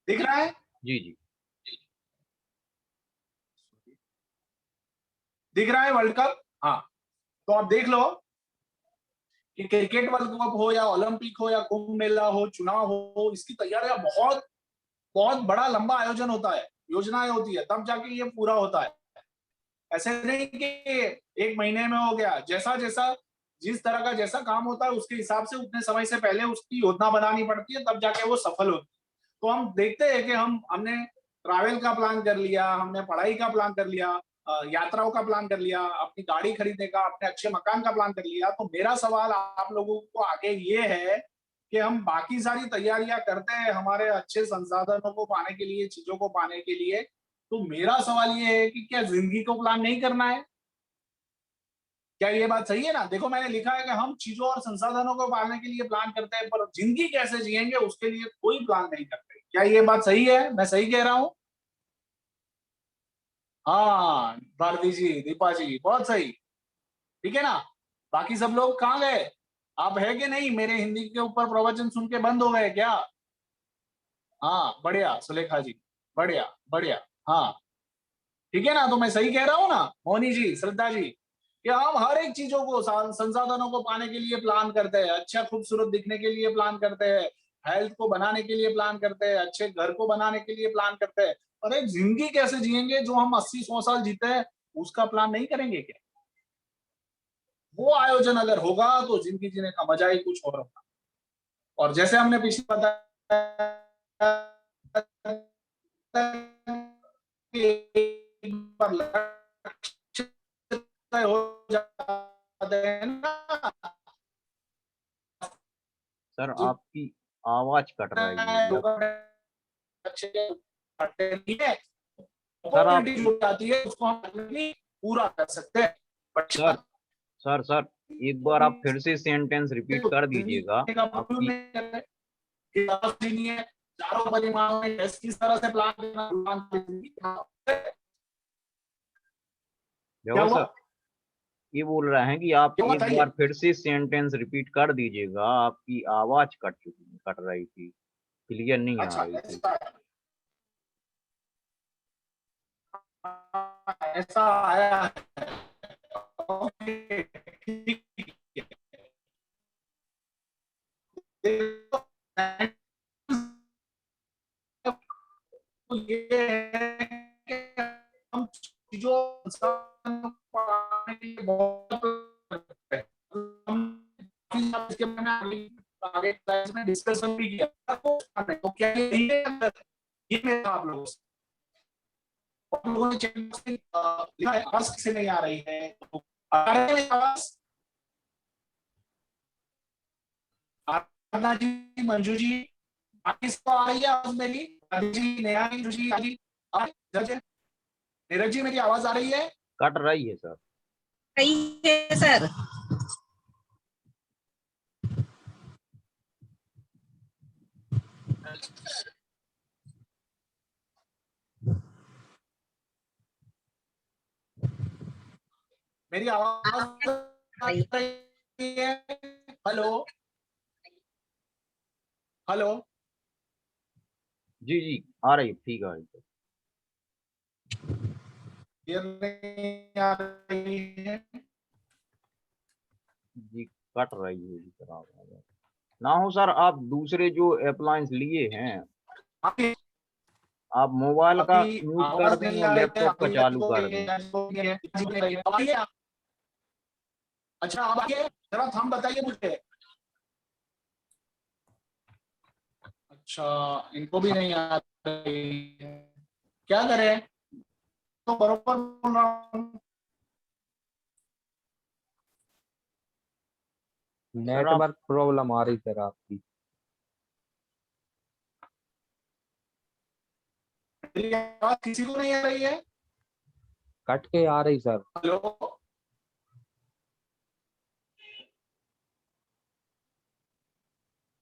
दिख रहा है? जी जी। दिख रहा है वर्ल्ड कप? हाँ, तो आप देख लो कि क्रिकेट वर्ल्ड कप हो या ओलंपिक हो या कुंभ मेला हो, चुनाव हो, इसकी तैयारियां बहुत बहुत बड़ा लंबा आयोजन होता है, योजनाएं होती है, तब जाके ये पूरा होता है। ऐसे नहीं कि एक महीने में हो गया, जैसा जैसा जिस तरह का जैसा काम होता है उसके हिसाब से उतने समय से पहले उसकी योजना बनानी पड़ती है, तब जाके वो सफल होती है। तो हम देखते हैं कि हमने ट्रैवल का प्लान कर लिया, हमने पढ़ाई का प्लान कर लिया, यात्राओं का प्लान कर लिया, अपनी गाड़ी खरीदने का, अपने अच्छे मकान का प्लान कर लिया। तो मेरा सवाल आप लोगों को आगे ये है कि हम बाकी सारी तैयारियां करते हैं हमारे अच्छे संसाधनों को पाने के लिए, चीजों को पाने के लिए, तो मेरा सवाल ये है कि क्या जिंदगी को प्लान नहीं करना है? क्या ये बात सही है ना? देखो मैंने लिखा है कि हम चीजों और संसाधनों को पाने के लिए प्लान करते हैं, पर जिंदगी कैसे जिएंगे उसके लिए कोई प्लान नहीं करते। क्या ये बात सही है? मैं सही कह रहा हूं? हाँ भारती जी, दीपा जी, बहुत सही। ठीक है ना? बाकी सब लोग कहाँ गए? आप है कि नहीं? मेरे हिंदी के ऊपर प्रवचन सुन के बंद हो गए क्या? हाँ बढ़िया सुलेखा जी, बढ़िया बढ़िया। हाँ ठीक है ना? तो मैं सही कह रहा हूँ ना? मोनी जी, श्रद्धा जी? कि हम हर एक चीजों को संसाधनों को पाने के लिए प्लान करते हैं, अच्छा खूबसूरत दिखने के लिए प्लान करते हैं, हेल्थ को बनाने के लिए प्लान करते हैं, अच्छे घर को बनाने के लिए प्लान करते हैं, और एक जिंदगी कैसे जिएंगे जो हम 80-100 साल जीते हैं उसका प्लान नहीं करेंगे क्या? वो आयोजन अगर होगा तो जिंदगी जीने का मजा ही कुछ और होगा। और जैसे हमने पिछले बताया कि एक बार लक्ष्य तय हो जाते हैं ना, सर आपकी आवाज कट रही है। सर आप जाती है उसको हम पूरा कर सकते हैं। सर सर सर एक बार आप फिर से सेंटेंस रिपीट कर दीजिएगा। आपकी चारों परिमाणों में किस तरह से प्लान करना। देखो सर ये बोल रहे हैं कि आप क्यों एक बताइए? बार फिर से सेंटेंस रिपीट कर दीजिएगा। आपकी आवाज कट रही थी, क्लियर नहीं आ अच्छा रही थी। ऐसा आया है। ओके, ठीक है। तो ये है कि हम चीजों बहुत इसके बारे में आगे क्लास में डिस्कशन भी किया। तो क्या ये मेरा आप लोगों से आप लोगों ने चैट बॉक्स में लिखा है आवाज किसे नहीं आ रही है, तो आ रही है आवाज? आराधना जी, मंजू जी, किसको आ रही है आवाज मेरी? राधे जी, नेहा जी, आदि नीरज जी, मेरी आवाज आ रही है? कट रही है सर। सही है सर। मेरी आवाज आ रही है? हेलो हेलो, जी जी आ रही, ठीक आ रही है। क्लियर नहीं आ रही है? जी कट रही है जी सर आवाज। ना हो सर आप दूसरे जो अप्लायंस लिए हैं आपकी आप मोबाइल का अभी म्यूट कर आवाज दें नहीं और आ रही है, लैपटॉप का अभी चालू तो कर ये दें। अब आइए। अच्छा अब आइए, जरा हम बताइए मुझे। अच्छा इनको भी नहीं आ रही है, क्या करें? तो बरोबर बोल रहा हूँ। नेटवर्क प्रॉब्लम आ रही सर आपकी। मेरी आवाज किसी को नहीं आ रही है? कट के आ रही सर। हेलो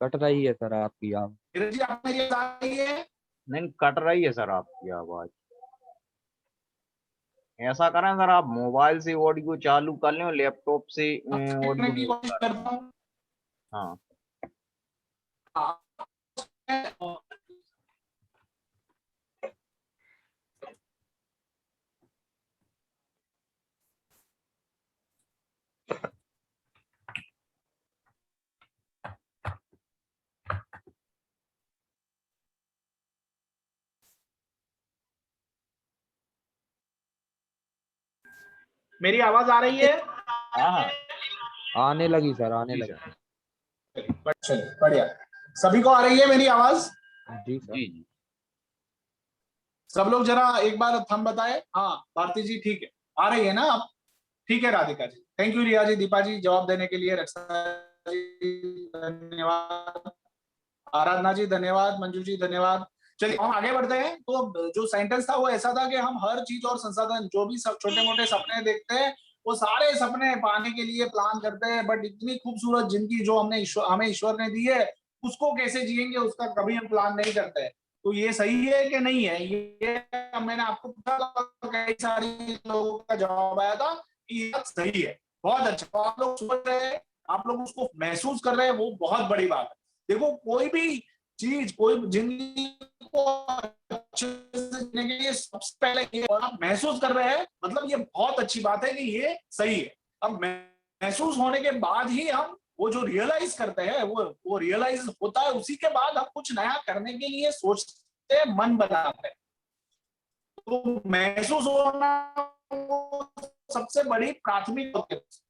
कट रही है सर आपकी आवाज। नीरज जी, आप मेरी आवाज आ रही है? नहीं कट रही है सर आपकी आवाज। ऐसा करें सर आप मोबाइल से ऑडियो चालू कर लें और लैपटॉप से करने ऑडियो की म्यूट कोशिश कर दें। करता हूँ। हाँ मेरी आवाज आ रही है? हाँ आने लगी सर, आने जी लगी। सर। चलिए बढ़िया, सभी को आ रही है मेरी आवाज? जी सर। जी जी सब लोग जरा एक बार थंब बताए। हाँ भारती जी ठीक है, आ रही है ना आप? ठीक है राधिका जी, थैंक यू। रिया जी, दीपा जी जवाब देने के लिए, रक्षा जी धन्यवाद, आराधना जी धन्यवाद, मंजू जी धन्यवाद। चलिए हम आगे बढ़ते हैं। तो जो सेंटेंस था वो ऐसा था कि हम हर चीज और संसाधन जो भी सब छोटे मोटे सपने देखते हैं वो सारे सपने पाने के लिए प्लान करते हैं, बट इतनी खूबसूरत जिंदगी जो हमें ईश्वर ने दी है उसको कैसे जिएंगे उसका कभी हम प्लान नहीं करते। तो ये सही है कि नहीं है? ये मैंने आपको पूछा था, कई सारे लोगों का जवाब आया था कि ये सही है। बहुत अच्छा, तो आप लोग सोच रहे हैं, आप लोग उसको महसूस कर रहे हैं, वो बहुत बड़ी बात है। देखो कोई भी चीज, कोई जिंदगी को अच्छे से जीने के लिए सबसे पहले ये आप महसूस कर रहे हैं, मतलब ये बहुत अच्छी बात है कि ये सही है। अब महसूस होने के बाद ही हम वो जो रियलाइज करते हैं वो रियलाइज होता है, उसी के बाद हम कुछ नया करने के लिए सोचते हैं, मन बनाते हैं। तो महसूस होना वो सबसे बड़ी प्राथमिक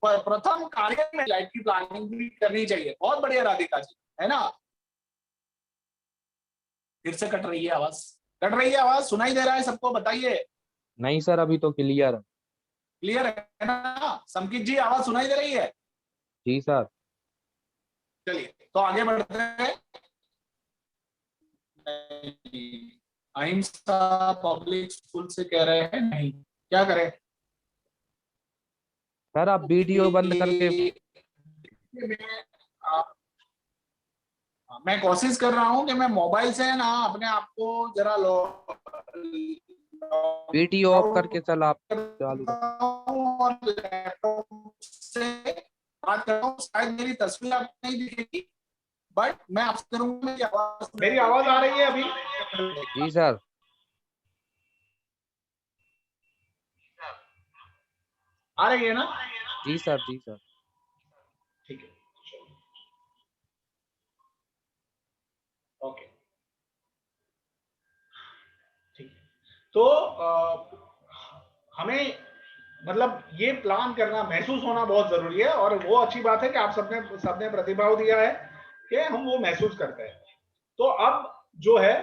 प्रथम कार्य में लाइफ की प्लानिंग भी करनी चाहिए। बहुत बढ़िया राधिका जी, है ना? फिर से कट रही है आवाज, कट रही है आवाज, सुनाई दे रहा है सबको? बताइए। नहीं सर, अभी तो क्लियर है। क्लियर है ना? समकित जी आवाज सुनाई दे रही है? जी सर। चलिए तो आगे बढ़ते हैं। अहिंसा पब्लिक स्कूल से कह रहे हैं नहीं, क्या करें? सर आप वीडियो बंद करके मैं कोशिश कर रहा हूं कि मैं मोबाइल से ना अपने आप को जरा वीडियो ऑफ करके चल आप चालू रखो। और लैपटॉप से बात कर रहा हूँ। शायद मेरी तस्वीर आपको नहीं दिखेगी, बट मैं आपसे करूंगा। मेरी आवाज आ रही है अभी? जी सर। आ रही है ना? जी सर, जी सर। ठीक है, ओके, ठीक है। तो हमें मतलब ये प्लान करना, महसूस होना बहुत जरूरी है, और वो अच्छी बात है कि आप सबने प्रतिभाव दिया है कि हम वो महसूस करते हैं। तो अब जो है,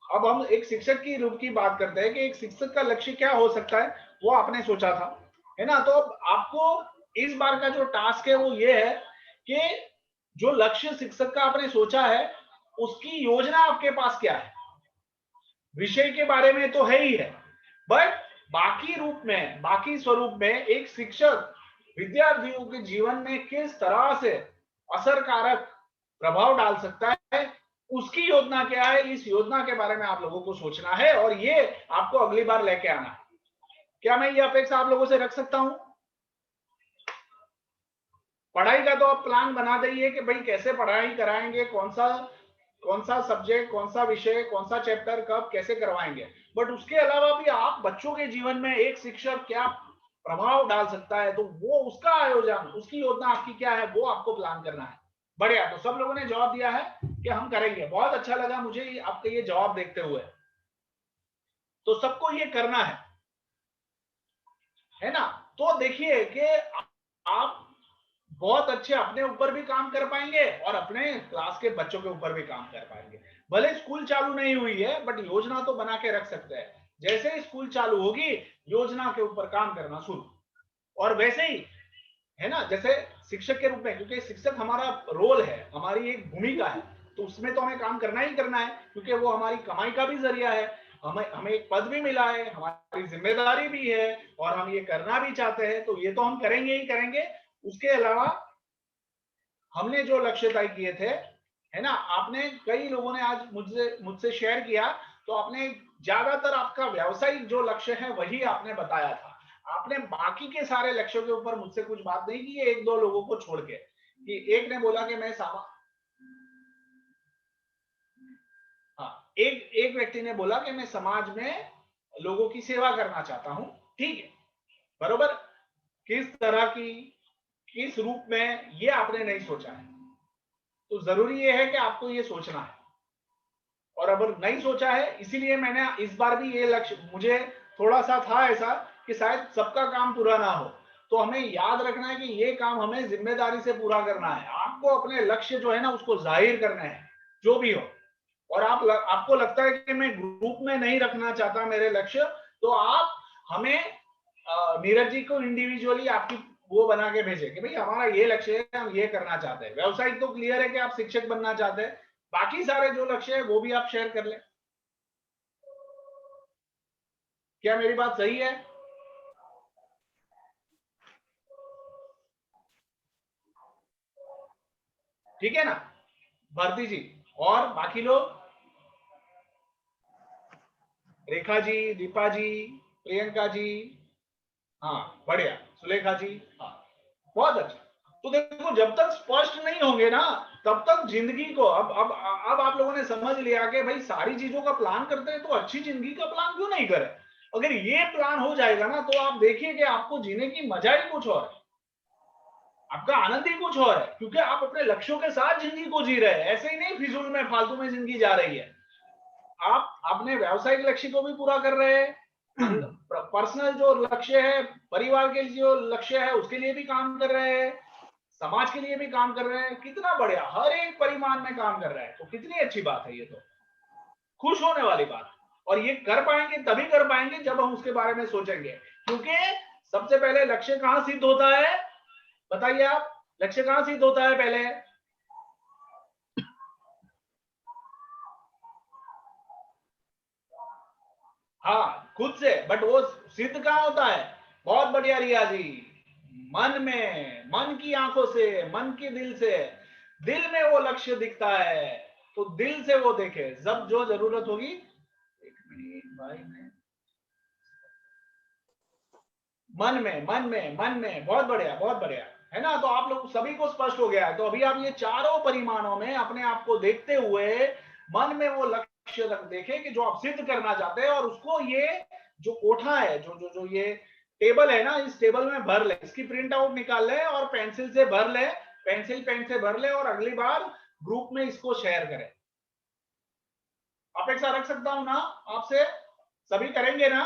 अब हम एक शिक्षक की रूप की बात करते हैं कि एक शिक्षक का लक्ष्य क्या हो सकता है, वो आपने सोचा था, है ना? तो अब आपको इस बार का जो टास्क है वो ये है कि जो लक्ष्य शिक्षक का आपने सोचा है उसकी योजना आपके पास क्या है। विषय के बारे में तो है ही है, बट बाकी रूप में, बाकी स्वरूप में एक शिक्षक विद्यार्थियों के जीवन में किस तरह से असरकारक प्रभाव डाल सकता है, उसकी योजना क्या है, इस योजना के बारे में आप लोगों को सोचना है, और ये आपको अगली बार लेके आना है। क्या मैं ये अपेक्षा आप लोगों से रख सकता हूं? पढ़ाई का तो आप प्लान बना दीजिए कि भाई कैसे पढ़ाई कराएंगे, कौन सा सब्जेक्ट, कौन सा विषय, कौन सा चैप्टर, कब, कैसे करवाएंगे। बट उसके अलावा भी आप बच्चों के जीवन में एक शिक्षक क्या प्रभाव डाल सकता है, तो वो उसका आयोजन, उसकी योजना आपकी क्या है, वो आपको प्लान करना है। बढ़िया, तो सब लोगों ने जवाब दिया है कि हम करेंगे। बहुत अच्छा लगा मुझे आपके ये जवाब देखते हुए। तो सबको ये करना है ना? तो देखिए कि आप बहुत अच्छे अपने ऊपर भी काम कर पाएंगे और अपने क्लास के बच्चों के ऊपर भी काम कर पाएंगे। भले स्कूल चालू नहीं हुई है, बट योजना तो बना के रख सकते हैं। जैसे ही स्कूल चालू होगी, योजना के ऊपर काम करना शुरू। और वैसे ही, है ना, जैसे शिक्षक के रूप में, क्योंकि शिक्षक हमारा रोल है, हमारी एक भूमिका है, तो उसमें तो हमें काम करना ही करना है, क्योंकि वो हमारी कमाई का भी जरिया है। हमें एक पद भी मिला है, हमारी जिम्मेदारी भी है, और हम ये करना भी चाहते हैं, तो ये तो हम करेंगे ही करेंगे। उसके अलावा हमने जो लक्ष्य तय किए थे, है ना, आपने, कई लोगों ने आज मुझसे शेयर किया, तो आपने ज्यादातर आपका व्यावसायिक जो लक्ष्य है वही आपने बताया था। आपने बाकी के सारे लक्ष्यों के ऊपर मुझसे कुछ बात नहीं की है, एक दो लोगों को छोड़ के। कि एक ने बोला कि मैं एक व्यक्ति ने बोला कि मैं समाज में लोगों की सेवा करना चाहता हूं। ठीक है, बरोबर। किस तरह की, किस रूप में, ये आपने नहीं सोचा है, तो जरूरी ये है कि आपको ये सोचना है। और अगर नहीं सोचा है, इसीलिए मैंने इस बार भी ये लक्ष्य, मुझे थोड़ा सा था ऐसा कि शायद सबका काम पूरा ना हो, तो हमें याद रखना है कि ये काम हमें जिम्मेदारी से पूरा करना है। आपको अपने लक्ष्य जो है ना उसको जाहिर करना है, जो भी हो। और आपको लगता है कि मैं ग्रुप में नहीं रखना चाहता मेरे लक्ष्य, तो आप हमें नीरज जी को इंडिविजुअली आपकी वो बना के भेजे कि भाई हमारा ये लक्ष्य है, हम ये करना चाहते हैं। व्यावसायिक तो क्लियर है कि आप शिक्षक बनना चाहते हैं, बाकी सारे जो लक्ष्य है वो भी आप शेयर कर लें। क्या मेरी बात सही है? ठीक है ना भारती जी? और बाकी लोग, रेखा जी, दीपा जी, प्रियंका जी, हाँ बढ़िया, सुलेखा जी, हाँ बहुत अच्छा। तो देखो, जब तक स्पष्ट नहीं होंगे ना, तब तक जिंदगी को, अब आप लोगों ने समझ लिया कि भाई सारी चीजों का प्लान करते हैं, तो अच्छी जिंदगी का प्लान क्यों नहीं करें? अगर ये प्लान हो जाएगा ना, तो आप देखिए कि आपको जीने की मजा ही कुछ और है। आपका आनंद ही कुछ और है, क्योंकि आप अपने लक्ष्यों के साथ जिंदगी को जी रहे हैं। ऐसे ही नहीं फिजूल में फालतू में जिंदगी जा रही है। आप अपने व्यावसायिक लक्ष्य को भी पूरा कर रहे हैं, पर्सनल जो लक्ष्य है, परिवार के जो लक्ष्य है उसके लिए भी काम कर रहे हैं, समाज के लिए भी काम कर रहे हैं। कितना बढ़िया, हर एक परिमाण में काम कर रहे हैं। तो कितनी अच्छी बात है, ये तो खुश होने वाली बात। और ये कर पाएंगे तभी कर पाएंगे जब हम उसके बारे में सोचेंगे, क्योंकि सबसे पहले लक्ष्य कहां सिद्ध होता है? बताइए आप, लक्ष्य कहां सिद्ध होता है पहले? हाँ, खुद से। बट वो सिद्ध कहां होता है? बहुत बढ़िया रिया जी, मन में, मन की आंखों से, मन के दिल से। दिल में वो लक्ष्य दिखता है, तो दिल से वो देखे। जब जो जरूरत होगी, एक मिनट भाई, मन में, मन में, मन में। बहुत बढ़िया, बहुत बढ़िया, है ना? तो आप लोग सभी को स्पष्ट हो गया है। तो अभी आप ये चारों परिमाणों में अपने आप को देखते हुए मन में वो लक्ष्य देखें कि जो आप सिद्ध करना चाहते हैं, और उसको ये जो कोठा है, जो जो जो ये टेबल है ना, इस टेबल में भर ले। इसकी प्रिंट आउट निकाल ले और पेंसिल से भर ले, पेंसिल पेन से भर ले, और अगली बार ग्रुप में इसको शेयर करें। अपेक्षा रख सकता हूं ना आपसे? सभी करेंगे ना?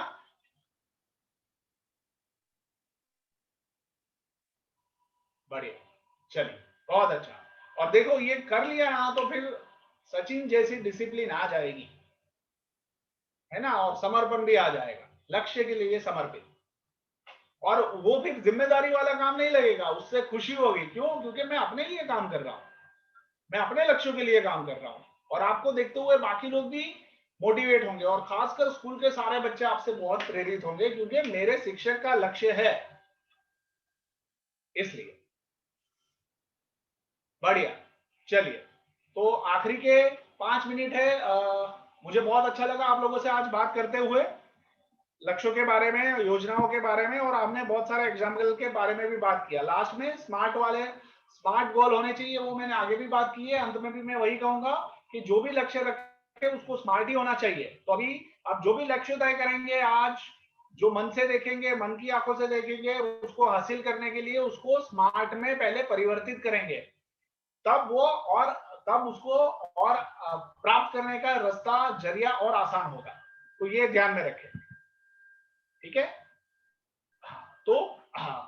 बढ़िया, चलिए, बहुत अच्छा। और देखो, ये कर लिया ना तो फिर सचिन जैसी डिसिप्लिन आ जाएगी, है ना? और समर्पण भी आ जाएगा, लक्ष्य के लिए समर्पित। और वो फिर जिम्मेदारी वाला काम नहीं लगेगा, उससे खुशी होगी। क्यों? क्योंकि मैं अपने लिए काम कर रहा हूं, मैं अपने लक्ष्यों के लिए काम कर रहा हूं। और आपको देखते हुए बाकी लोग भी मोटिवेट होंगे, और खासकर स्कूल के सारे बच्चे आपसे बहुत प्रेरित होंगे, क्योंकि मेरे शिक्षक का लक्ष्य है, इसलिए। बढ़िया, चलिए, तो आखिरी के 5 मिनट है। मुझे बहुत अच्छा लगा आप लोगों से आज बात करते हुए, लक्ष्यों के बारे में, योजनाओं के बारे में, और हमने बहुत सारे एग्जाम्पल के बारे में भी बात किया। लास्ट में स्मार्ट गोल होने चाहिए, वो मैंने आगे भी बात की है। अंत में भी मैं वही कहूंगा कि जो भी लक्ष्य रखे उसको स्मार्ट ही होना चाहिए। तो अभी आप जो भी लक्ष्य तय करेंगे आज, जो मन से देखेंगे, मन की आंखों से देखेंगे, उसको हासिल करने के लिए उसको स्मार्ट में पहले परिवर्तित करेंगे, तब उसको और प्राप्त करने का रास्ता, जरिया और आसान होगा। तो ये ध्यान में रखें, ठीक है? तो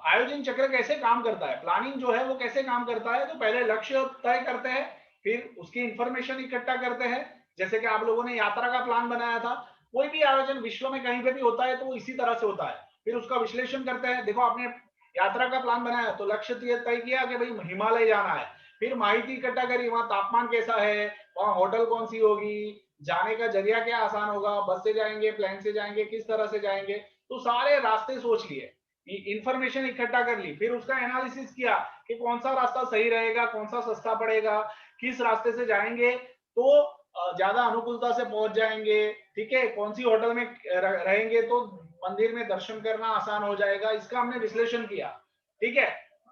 आयोजन चक्र कैसे काम करता है, प्लानिंग जो है वो कैसे काम करता है? तो पहले लक्ष्य तय करते हैं, फिर उसकी इंफॉर्मेशन इकट्ठा करते हैं। जैसे कि आप लोगों ने यात्रा का प्लान बनाया था, कोई भी आयोजन विश्व में कहीं पे भी होता है तो इसी तरह से होता है। फिर उसका विश्लेषण करते हैं। देखो, आपने यात्रा का प्लान बनाया तो लक्ष्य तय किया कि भाई हिमालय जाना है, फिर माहिती इकट्ठा करी, वहां तापमान कैसा है, वहां होटल कौन सी होगी, जाने का जरिया क्या आसान होगा, बस से जाएंगे, प्लेन से जाएंगे, किस तरह से जाएंगे, तो सारे रास्ते सोच लिए, इंफॉर्मेशन इकट्ठा कर ली, फिर उसका एनालिसिस किया कि कौन सा रास्ता सही रहेगा, कौन सा सस्ता पड़ेगा, किस रास्ते से जाएंगे तो ज्यादा अनुकूलता से पहुंच जाएंगे, ठीक है, कौन सी होटल में रहेंगे तो मंदिर में दर्शन करना आसान हो जाएगा, इसका हमने विश्लेषण किया, ठीक है,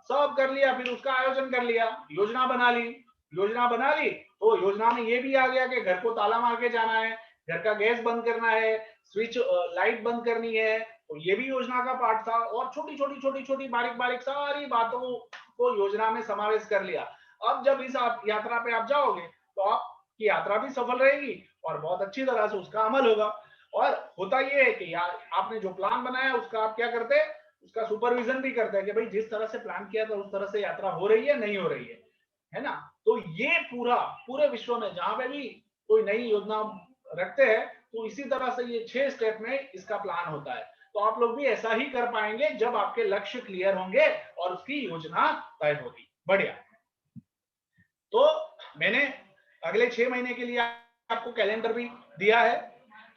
सब कर लिया। फिर उसका आयोजन कर लिया, योजना बना ली तो योजना में ये भी आ गया कि घर को ताला मार के जाना है, घर का गैस बंद करना है, स्विच लाइट बंद करनी है, तो ये भी योजना का पार्ट था। और छोटी छोटी बारीक बारीक सारी बातों को योजना में समावेश कर लिया। अब जब इस यात्रा पे आप जाओगे तो आपकी यात्रा भी सफल रहेगी और बहुत अच्छी तरह से उसका अमल होगा। और होता ये है कि यार, आपने जो प्लान बनाया उसका आप क्या करते हैं, उसका सुपरविजन भी करते हैं कि भाई जिस तरह से प्लान किया था उस तरह से यात्रा हो रही है, नहीं हो रही है ना? तो ये पूरे विश्व में जहां पे भी कोई नई योजना रखते हैं तो इसी तरह से ये 6 स्टेप में इसका प्लान होता है। तो आप लोग भी ऐसा ही कर पाएंगे जब आपके लक्ष्य क्लियर होंगे और उसकी योजना तय होगी। बढ़िया। तो मैंने अगले 6 महीने के लिए आपको कैलेंडर भी दिया है,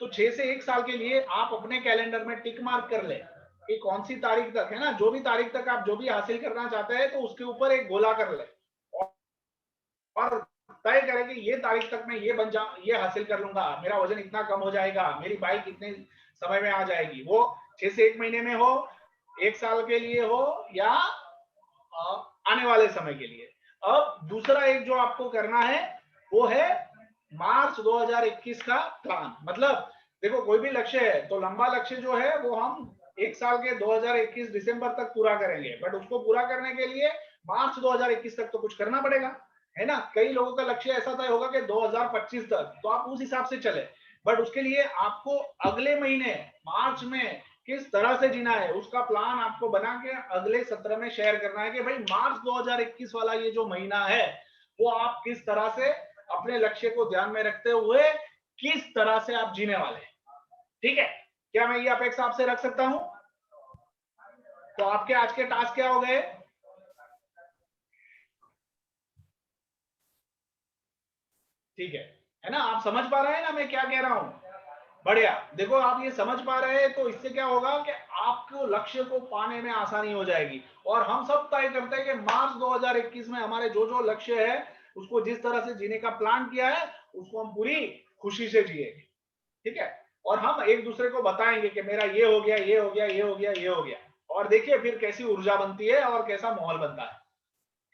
तो 6 से 1 साल के लिए आप अपने कैलेंडर में टिक मार्क कर ले कि कौन सी तारीख तक, है ना, जो भी तारीख तक आप जो भी हासिल करना चाहते हैं तो उसके ऊपर एक गोला कर ले और तय करें कि ये तारीख तक मैं ये हासिल कर लूंगा, मेरा वजन इतना कम हो जाएगा, मेरी बाइक इतने समय में आ जाएगी। वो 6 से 1 महीने में हो, 1 साल के लिए हो, या आने वाले समय के लिए। अब दूसरा एक जो आपको करना है वो है मार्च 2021 का प्लान। मतलब देखो, कोई भी लक्ष्य है तो लंबा लक्ष्य जो है वो हम एक साल के 2021 दिसंबर तक पूरा करेंगे, बट उसको पूरा करने के लिए मार्च 2021 तक तो कुछ करना पड़ेगा, है ना। कई लोगों का लक्ष्य ऐसा तय होगा कि 2025 तक, तो आप उस हिसाब से चले, बट उसके लिए आपको अगले महीने मार्च में किस तरह से जीना है उसका प्लान आपको बना के अगले सत्र में शेयर करना है कि भाई मार्च 2021 वाला ये जो महीना है वो आप किस तरह से अपने लक्ष्य को ध्यान में रखते हुए किस तरह से आप जीने वाले हैं। ठीक है, क्या मैं ये अपेक्षा आपसे रख सकता हूं? तो आपके आज के टास्क क्या हो गए? ठीक है ना, आप समझ पा रहे हैं ना मैं क्या कह रहा हूं? बढ़िया। देखो आप ये समझ पा रहे हैं तो इससे क्या होगा कि आपको लक्ष्य को पाने में आसानी हो जाएगी। और हम सब तय करते हैं कि मार्च 2021 में हमारे जो जो लक्ष्य है उसको जिस तरह से जीने का प्लान किया है उसको हम पूरी खुशी से जिएंगे। ठीक है, और हम एक दूसरे को बताएंगे कि मेरा ये हो गया, ये हो गया, ये हो गया, ये हो गया, और देखिए फिर कैसी ऊर्जा बनती है और कैसा माहौल बनता है।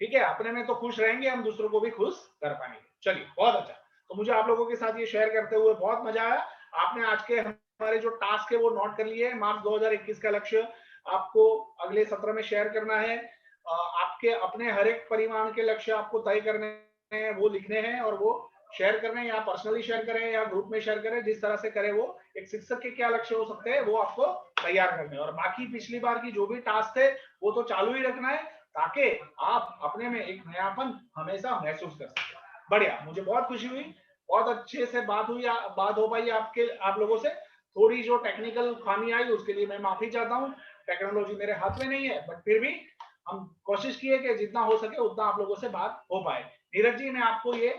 ठीक है, अपने में तो खुश रहेंगे, हम दूसरों को भी खुश कर पाएंगे। चलिए, बहुत अच्छा। तो मुझे आप लोगों के साथ ये शेयर करते हुए बहुत मजा आया। आपने आज के हमारे जो टास्क है वो नोट कर लिए। मार्च 2021 का लक्ष्य आपको अगले सत्र में शेयर करना है। आपके अपने हर एक परिमाण के लक्ष्य आपको तय करने हैं, वो लिखने हैं और वो शेयर करने हैं, या पर्सनली शेयर करें या ग्रुप में शेयर करें, जिस तरह से करें। वो एक शिक्षक के क्या लक्ष्य हो सकते हैं वो आपको तैयार करने हैं। और बाकी पिछली बार की जो भी टास्क थे वो तो चालू ही रखना है ताकि आप अपने में एक नयापन हमेशा महसूस कर सकें। बढ़िया, मुझे बहुत खुशी हुई, बहुत अच्छे से बात हो पाई आप लोगों से। थोड़ी जो टेक्निकल खामी आई उसके लिए मैं माफी चाहता हूँ। टेक्नोलॉजी मेरे हाथ में नहीं है, बट फिर भी हम कोशिश किए कि जितना हो सके उतना आप लोगों से बात हो पाए। नीरज जी, मैं आपको ये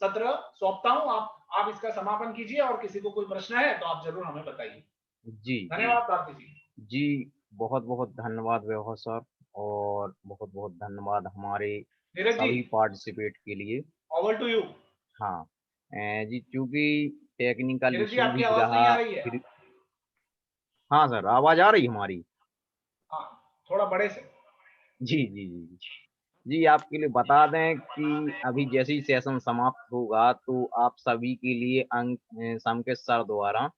सत्र सौंपता हूँ, आप इसका समापन कीजिए, और किसी को कोई प्रश्न है तो आप जरूर हमें बताइए। जी धन्यवाद भारती जी। जी, बहुत बहुत धन्यवाद वैभव सर, और बहुत बहुत धन्यवाद हमारे नीरज जी, सभी पार्टिसिपेट के लिए। Over to you. हाँ, जी, चूंकि टेक्निकल नीरज जी, इशू आपकी भी आवाज नहीं रहा आ रही है। फिर। हाँ सर, आवाज आ रही हमारी? हाँ, थोड़ा बड़े से। जी जी जी जी, आपके लिए बता दें कि अभी जैसे ही सेशन समाप्त होगा तो आप सभी के लिए संकेत सर द्वारा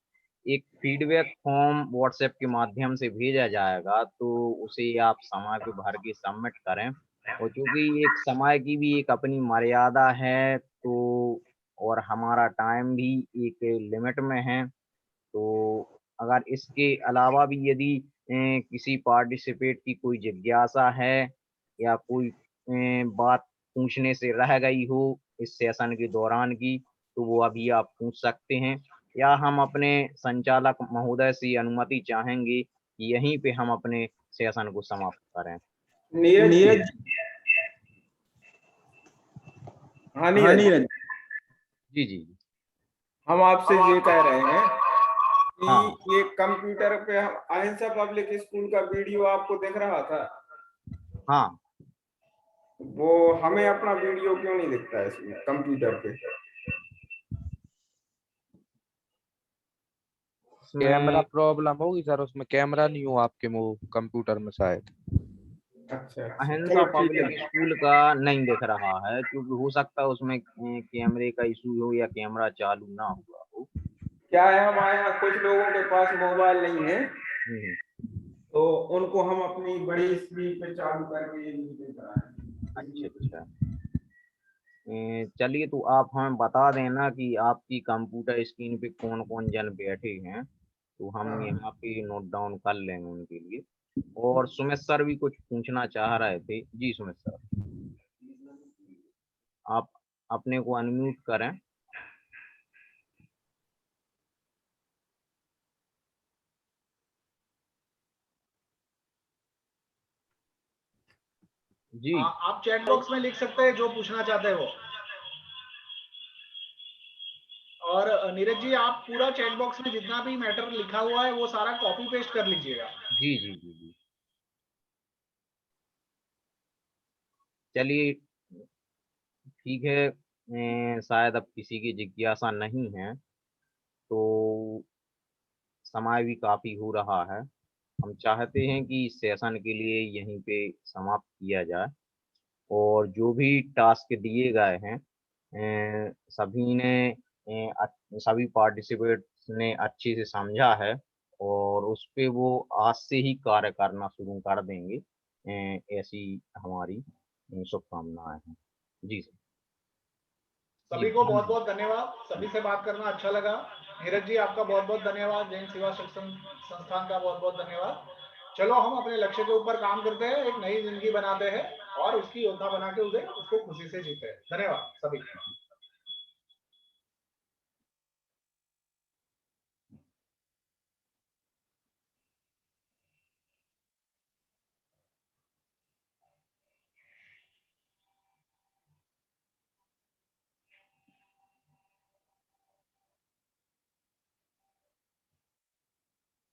एक फीडबैक फॉर्म व्हाट्सएप के माध्यम से भेजा जाएगा, तो उसे आप समय पे भर के सबमिट करें। और चूंकि एक समय की भी एक अपनी मर्यादा है, तो और हमारा टाइम भी एक लिमिट में है, तो अगर इसके अलावा भी यदि किसी पार्टिसिपेट की कोई जिज्ञासा है या कोई बात पूछने से रह गई हो इस सेशन के दौरान की, तो वो अभी आप पूछ सकते हैं, या हम अपने संचालक महोदय से अनुमति चाहेंगे कि यहीं पे हम अपने सेशन को समाप्त करें। नीरज जी, हाँ नीरज, जी जी हम आपसे ये कह रहे हैं कि हाँ ये कंप्यूटर पे हम अहिंसा पब्लिक स्कूल का वीडियो आपको दिख रहा था, हाँ, वो हमें अपना वीडियो क्यों नहीं दिखता है इसमें कंप्यूटर पे? कैमरा प्रॉब्लम होगी सर, उसमें कैमरा नहीं हो आपके कंप्यूटर में शायद। अच्छा, अहिंसा चलो ठीक पब्लिक है। स्कूल का नहीं दिख रहा है, क्योंकि हो सकता है उसमें कैमरे का इशू हो या कैमरा चालू ना हुआ हो। क्या है, हमारे यहाँ कुछ लोगों के पास मोबाइल नहीं है, हम्म, तो उनको हम अपनी बड़ी स्क्रीन पे चालू करके ये मीटिंग कराएं। अच्छा अच्छा। चलिए, तो आप हमें बता देना कि आपकी कंप्यूटर स्क्रीन पे कौन कौन जन बैठे हैं, तो हम हाँ, यहाँ पे नोट डाउन कर लेंगे उनके लिए। और सुमित सर भी कुछ पूछना चाह रहे थे। जी सुमित सर, आप अपने को अनम्यूट करें। जी आप चैट बॉक्स में लिख सकते हैं जो पूछना चाहते हैं वो। और नीरज जी, आप पूरा चैट बॉक्स में जितना भी मैटर लिखा हुआ है वो सारा कॉपी पेस्ट कर लीजिएगा। जी जी जी जी, चलिए ठीक है। शायद अब किसी की जिज्ञासा नहीं है, तो समय भी काफी हो रहा है। हम चाहते हैं कि इस सेशन के लिए यहीं पे समाप्त किया जाए, और जो भी टास्क दिए गए हैं सभी ने सभी पार्टिसिपेट्स ने अच्छे से समझा है, और उस पे वो आज से ही कार्य करना शुरू कर देंगे। ऐसी हमारी शुभकामनाएं हैं। जी सर। सभी को बहुत बहुत धन्यवाद। सभी से बात करना अच्छा लगा। नीरज जी आपका बहुत बहुत धन्यवाद। जैन सेवा शिक्षण संस्थान का बहुत बहुत धन्यवाद। चलो हम अपने लक्ष्य के ऊपर काम करते हैं, एक नई जिंदगी बनाते हैं और उसकी योजना बना के उसको खुशी से जीते हैं। धन्यवाद सभी।